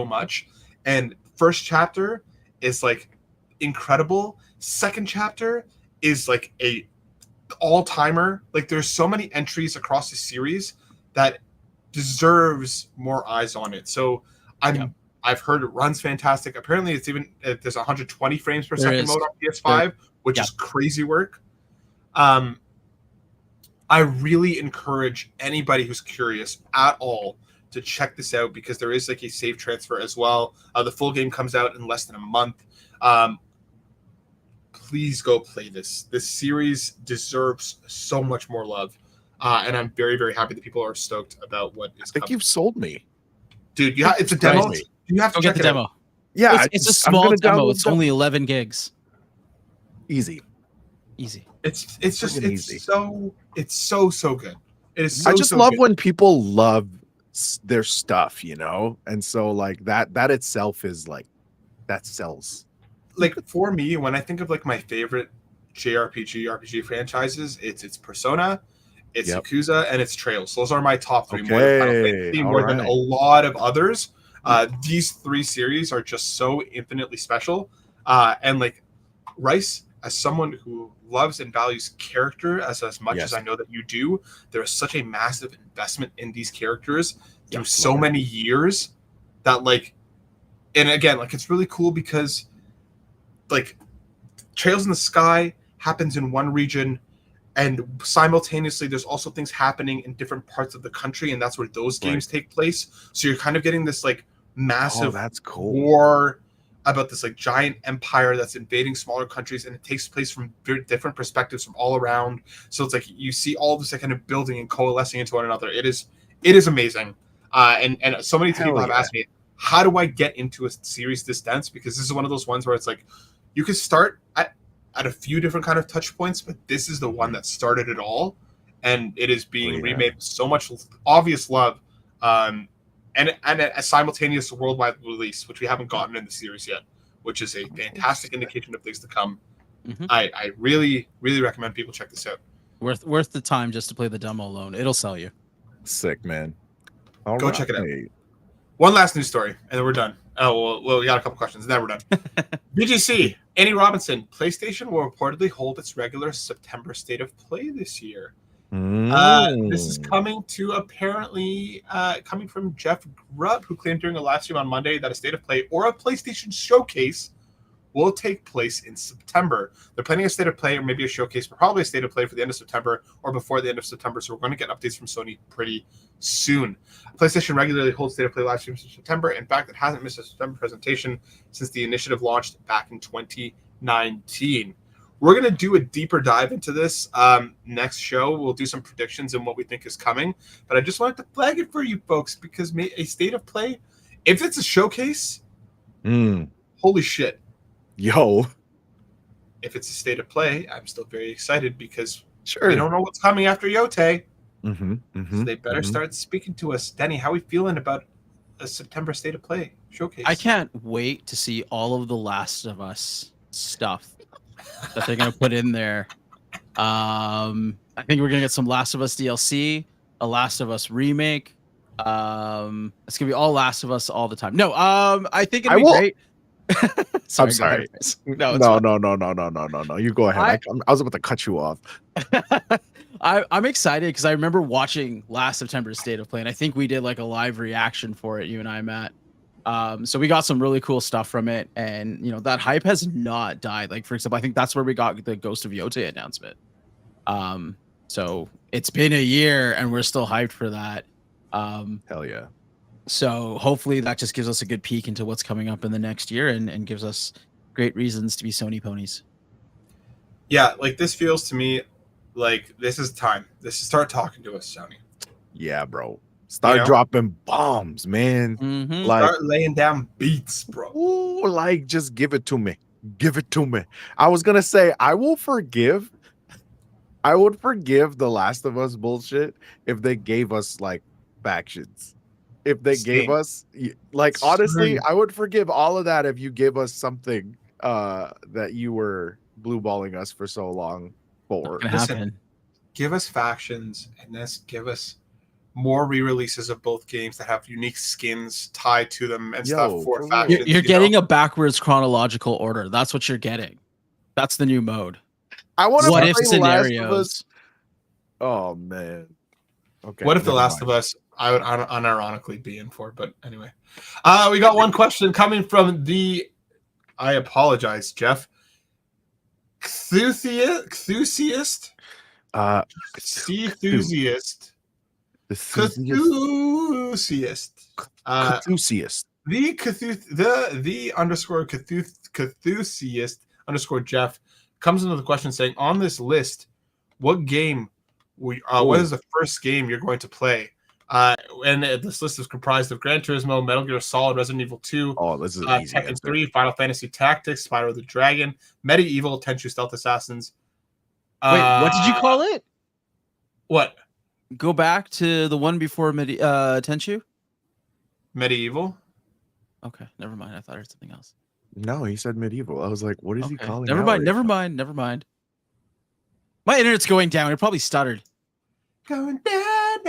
much. And first chapter is like incredible. Second chapter is like a all-timer. Like there's so many entries across the series that deserves more eyes on it. So I've heard it runs fantastic. Apparently it's even there's 120 frames per second mode on PS5, which is crazy work. I really encourage anybody who's curious at all to check this out, because there is like a safe transfer as well. The full game comes out in less than a month. Please go play this. This series deserves so much more love. And I'm very, very happy that people are stoked about what is coming. I think you've sold me. Dude, it's a demo. You have to check the demo. Out. Yeah, it's a small demo. It's only 11 gigs. Easy. It's so good. It is so, I just love when people love their stuff, you know? And so like that itself is like, that sells. Like for me, when I think of like my favorite RPG franchises, it's Persona, it's Yakuza, and it's Trails. Those are my top three. More than a lot of others. These three series are just so infinitely special. And like Rice, as someone who loves and values character as much as I know that you do, there is such a massive investment in these characters through so many years that like, and again, like it's really cool because like Trails in the Sky happens in one region, and simultaneously there's also things happening in different parts of the country, and that's where those games take place. So you're kind of getting this like massive war about this like giant empire that's invading smaller countries, and it takes place from very different perspectives from all around. So it's like you see all this like kind of building and coalescing into one another. It is amazing. And so many people have asked me, how do I get into a series this dense? Because this is one of those ones where it's like you can start at a few different kind of touch points, but this is the one that started it all, and it is being remade with so much obvious love, and a simultaneous worldwide release, which we haven't gotten in the series yet, which is a fantastic indication of things to come. I really, really recommend people check this out. Worth the time just to play the demo alone. It'll sell you. Sick, man. Go check it out. One last news story, and then we're done. Oh, well, we got a couple questions, and then we're done. BGC, Annie Robinson, PlayStation will reportedly hold its regular September State of Play this year. This is coming from Jeff Grubb, who claimed during a live stream on Monday that a State of Play or a PlayStation Showcase will take place in September. They're planning a state of play or maybe a showcase, but probably a state of play for the end of September or before the end of September. So we're going to get updates from Sony pretty soon. PlayStation regularly holds state of play live streams in September. In fact, it hasn't missed a September presentation since the initiative launched back in 2019. We're going to do a deeper dive into this next show. We'll do some predictions and what we think is coming. But I just wanted to flag it for you folks because a state of play, if it's a showcase, holy shit. Yo. If it's a state of play, I'm still very excited because sure, we don't know what's coming after Yotei. So they better start speaking to us. Denny, how are we feeling about a September state of play showcase? I can't wait to see all of the Last of Us stuff that they're gonna put in there. I think we're gonna get some Last of Us DLC, a Last of Us remake. It's gonna be all Last of Us all the time. No, I think it'll be great. I'm sorry. No. You go ahead. I was about to cut you off. I'm excited because I remember watching last September's State of Play, and I think we did like a live reaction for it, you and I, Matt. So we got some really cool stuff from it, and that hype has not died. Like, for example, I think that's where we got the Ghost of Yotei announcement. So it's been a year and we're still hyped for that. Hell yeah. So hopefully that just gives us a good peek into what's coming up in the next year and gives us great reasons to be Sony ponies. Yeah, like this feels to me like this is time. This is start talking to us, Sony. Yeah, bro. Start dropping bombs, man. Like, start laying down beats, bro. Ooh, like just give it to me. Give it to me. I was gonna say I would forgive the Last of Us bullshit if they gave us like factions. If they gave us like honestly, I would forgive all of that if you give us something that you were blue balling us for so long for. Listen, give us factions and give us more re-releases of both games that have unique skins tied to them and stuff for factions. You're getting a backwards chronological order. That's what you're getting. That's the new mode. I want to what if scenarios. Oh man. Okay. What if The Last of Us I would unironically be in for, but anyway. We got one question coming from I apologize, Jeff. Enthusiast? Enthusiast. The underscore underscore Jeff comes into the question saying, on this list, what game what is the first game you're going to play? And this list is comprised of Gran Turismo, Metal Gear Solid, Resident Evil 2, this is easy Tekken 3, Final Fantasy Tactics, Spyro the Dragon, Medieval, Tenchu Stealth Assassins. Wait, what did you call it? What? Go back to the one before Tenchu? Medieval? Okay, never mind. I thought I heard something else. No, he said Medieval. I was like, what is he calling? Never mind. My internet's going down. It probably stuttered. Going down,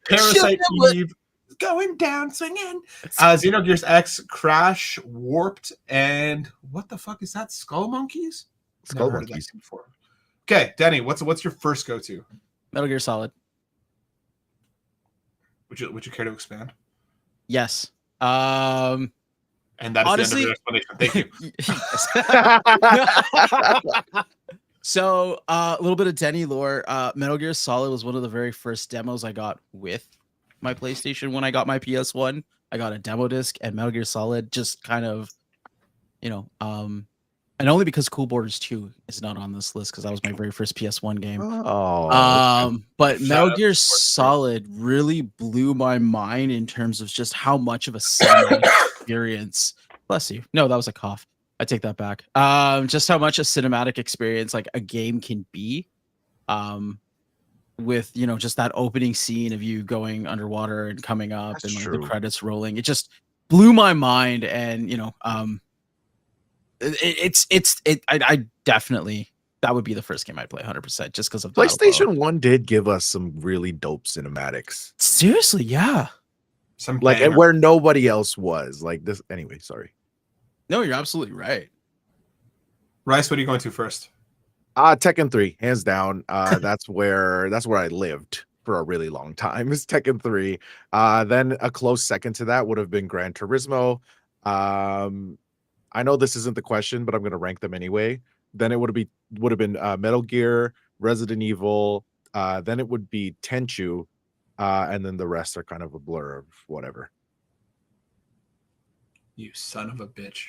Parasite Eve, going down, swinging. Xenogears X, Crash, Warped, and what the fuck is that? Skull Monkeys? Skull Monkeys. Okay, Denny, what's your first go-to? Metal Gear Solid. Would you care to expand? Yes. And that is honestly, the end of your explanation. Thank you. So a little bit of Denny lore. Metal Gear Solid was one of the very first demos I got with my PlayStation when I got my PS1. I got a demo disc, and Metal Gear Solid just kind of, and only because Cool Borders 2 is not on this list because that was my very first PS1 game. But Metal Gear Solid really blew my mind in terms of just how much of a cinematic experience. Bless you. No, that was a cough. I take that back. Just how much a cinematic experience like a game can be. With just that opening scene of you going underwater and coming up. That's and like, the credits rolling. It just blew my mind, and I definitely that would be the first game I'd play 100% just because of PlayStation 1 did give us some really dope cinematics. Seriously, yeah. Some like and where nobody else was like this. Anyway, sorry. No, you're absolutely right. Rice, what are you going to first? Tekken 3, hands down. That's where I lived for a really long time. Is Tekken 3. Then a close second to that would have been Gran Turismo. I know this isn't the question, but I'm going to rank them anyway. Then it would have been Metal Gear, Resident Evil. Then it would be Tenchu, and then the rest are kind of a blur of whatever. You son of a bitch.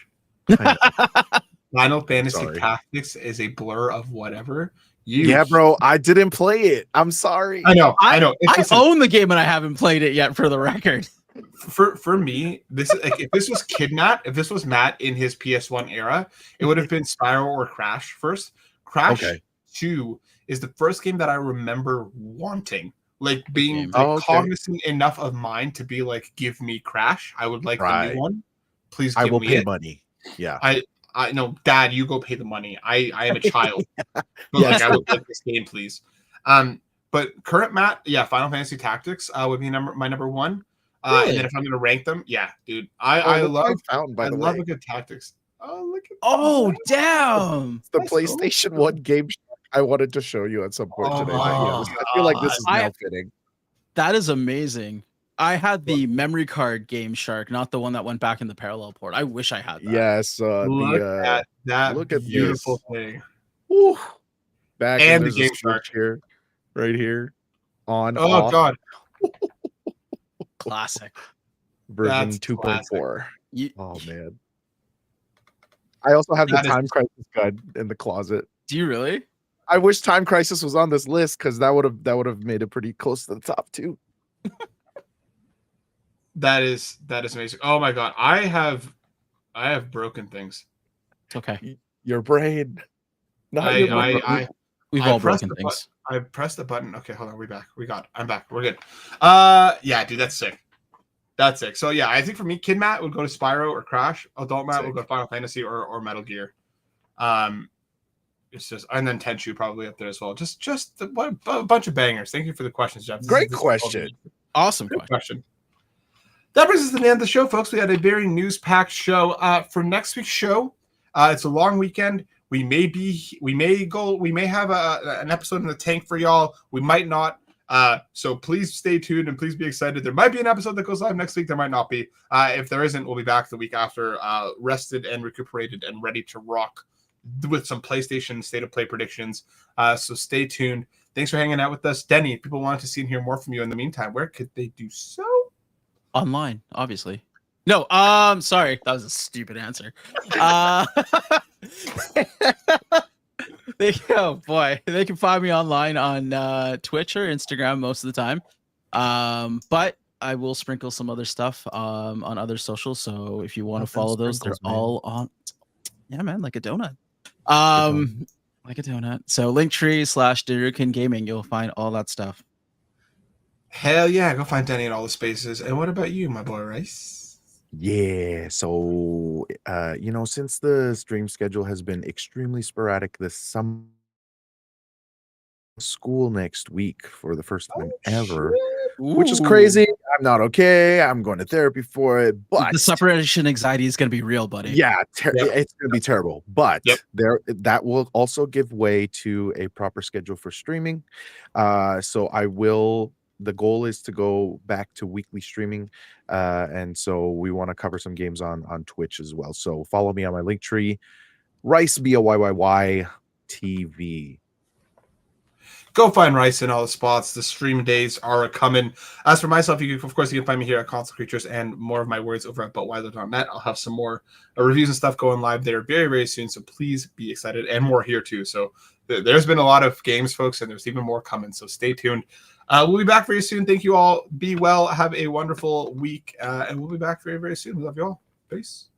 Final Fantasy Tactics is a blur of whatever. Yeah, bro, I didn't play it. I'm sorry. I know. I own the game and I haven't played it yet, for the record. For me, this is like, if this was Kidnap, if this was Matt in his PS1 era, it would have been Spyro or Crash first. Crash 2 is the first game that I remember wanting, like being cognizant enough of mine to be like, give me Crash. I would like the new one. Please give me it. I will pay money. Yeah. I know, Dad, you go pay the money. I am a child. But like, I would like this game, please. But current Matt, Final Fantasy Tactics would be my number one. Really? And then if I'm gonna rank them, dude, I love a good tactics. Oh, look at damn! It's the PlayStation 1 game I wanted to show you at some point today. I feel like this is now fitting. That is amazing. I had the memory card Game Shark, not the one that went back in the parallel port. I wish I had that. Yes, look at that beautiful thing. Woo. Back and the Game Shark here, right here, on. Oh God. Classic. Version 2.4. Oh man. I also have the Time Crisis gun in the closet. Do you really? I wish Time Crisis was on this list because that would have made it pretty close to the top too. That is amazing. Oh my God. I have broken things. It's okay. Your brain. We've all broken things. I pressed the button. Okay, hold on. I'm back. We're good. Yeah, dude, that's sick. That's sick. So yeah, I think for me, Kid Matt would go to Spyro or Crash. Adult Matt would go to Final Fantasy or Metal Gear. It's just, and then Tenchu probably up there as well. Just a bunch of bangers. Thank you for the questions, Jeff. Great question. Awesome question. That brings us to the end of the show, folks. We had a very news-packed show. For next week's show, it's a long weekend. We may have an episode in the tank for y'all. We might not. So please stay tuned and please be excited. There might be an episode that goes live next week. There might not be. If there isn't, we'll be back the week after, rested and recuperated and ready to rock with some PlayStation State of Play predictions. So stay tuned. Thanks for hanging out with us. Denny, if people wanted to see and hear more from you in the meantime, where could they do so? Online, obviously. No, sorry. That was a stupid answer. They can find me online on Twitch or Instagram most of the time. But I will sprinkle some other stuff on other socials. So if you want to follow those, they're all on. Yeah, man, like a donut. Like a donut. So Linktree/Darukin Gaming, you'll find all that stuff. Hell yeah, go find Denny in all the spaces. And what about you, my boy Rice? Yeah, so since the stream schedule has been extremely sporadic this summer, school next week for the first time ever, which is crazy. I'm not okay. I'm going to therapy for it, but the separation anxiety is going to be real, buddy. Yeah, it's going to be terrible. But that will also give way to a proper schedule for streaming. So the goal is to go back to weekly streaming. And so we want to cover some games on Twitch as well. So follow me on my Linktree, Rice BOYYY TV. Go find Rice in all the spots. The stream days are coming. As for myself, you can find me here at Console Creatures and more of my words over at butweiler.net. I'll have some more reviews and stuff going live there very, very soon. So please be excited, and more here too. So there's been a lot of games, folks, and there's even more coming. So stay tuned. We'll be back very soon. Thank you all. Be well. Have a wonderful week. And we'll be back very, very soon. We love you all. Peace.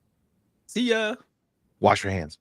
See ya. Wash your hands.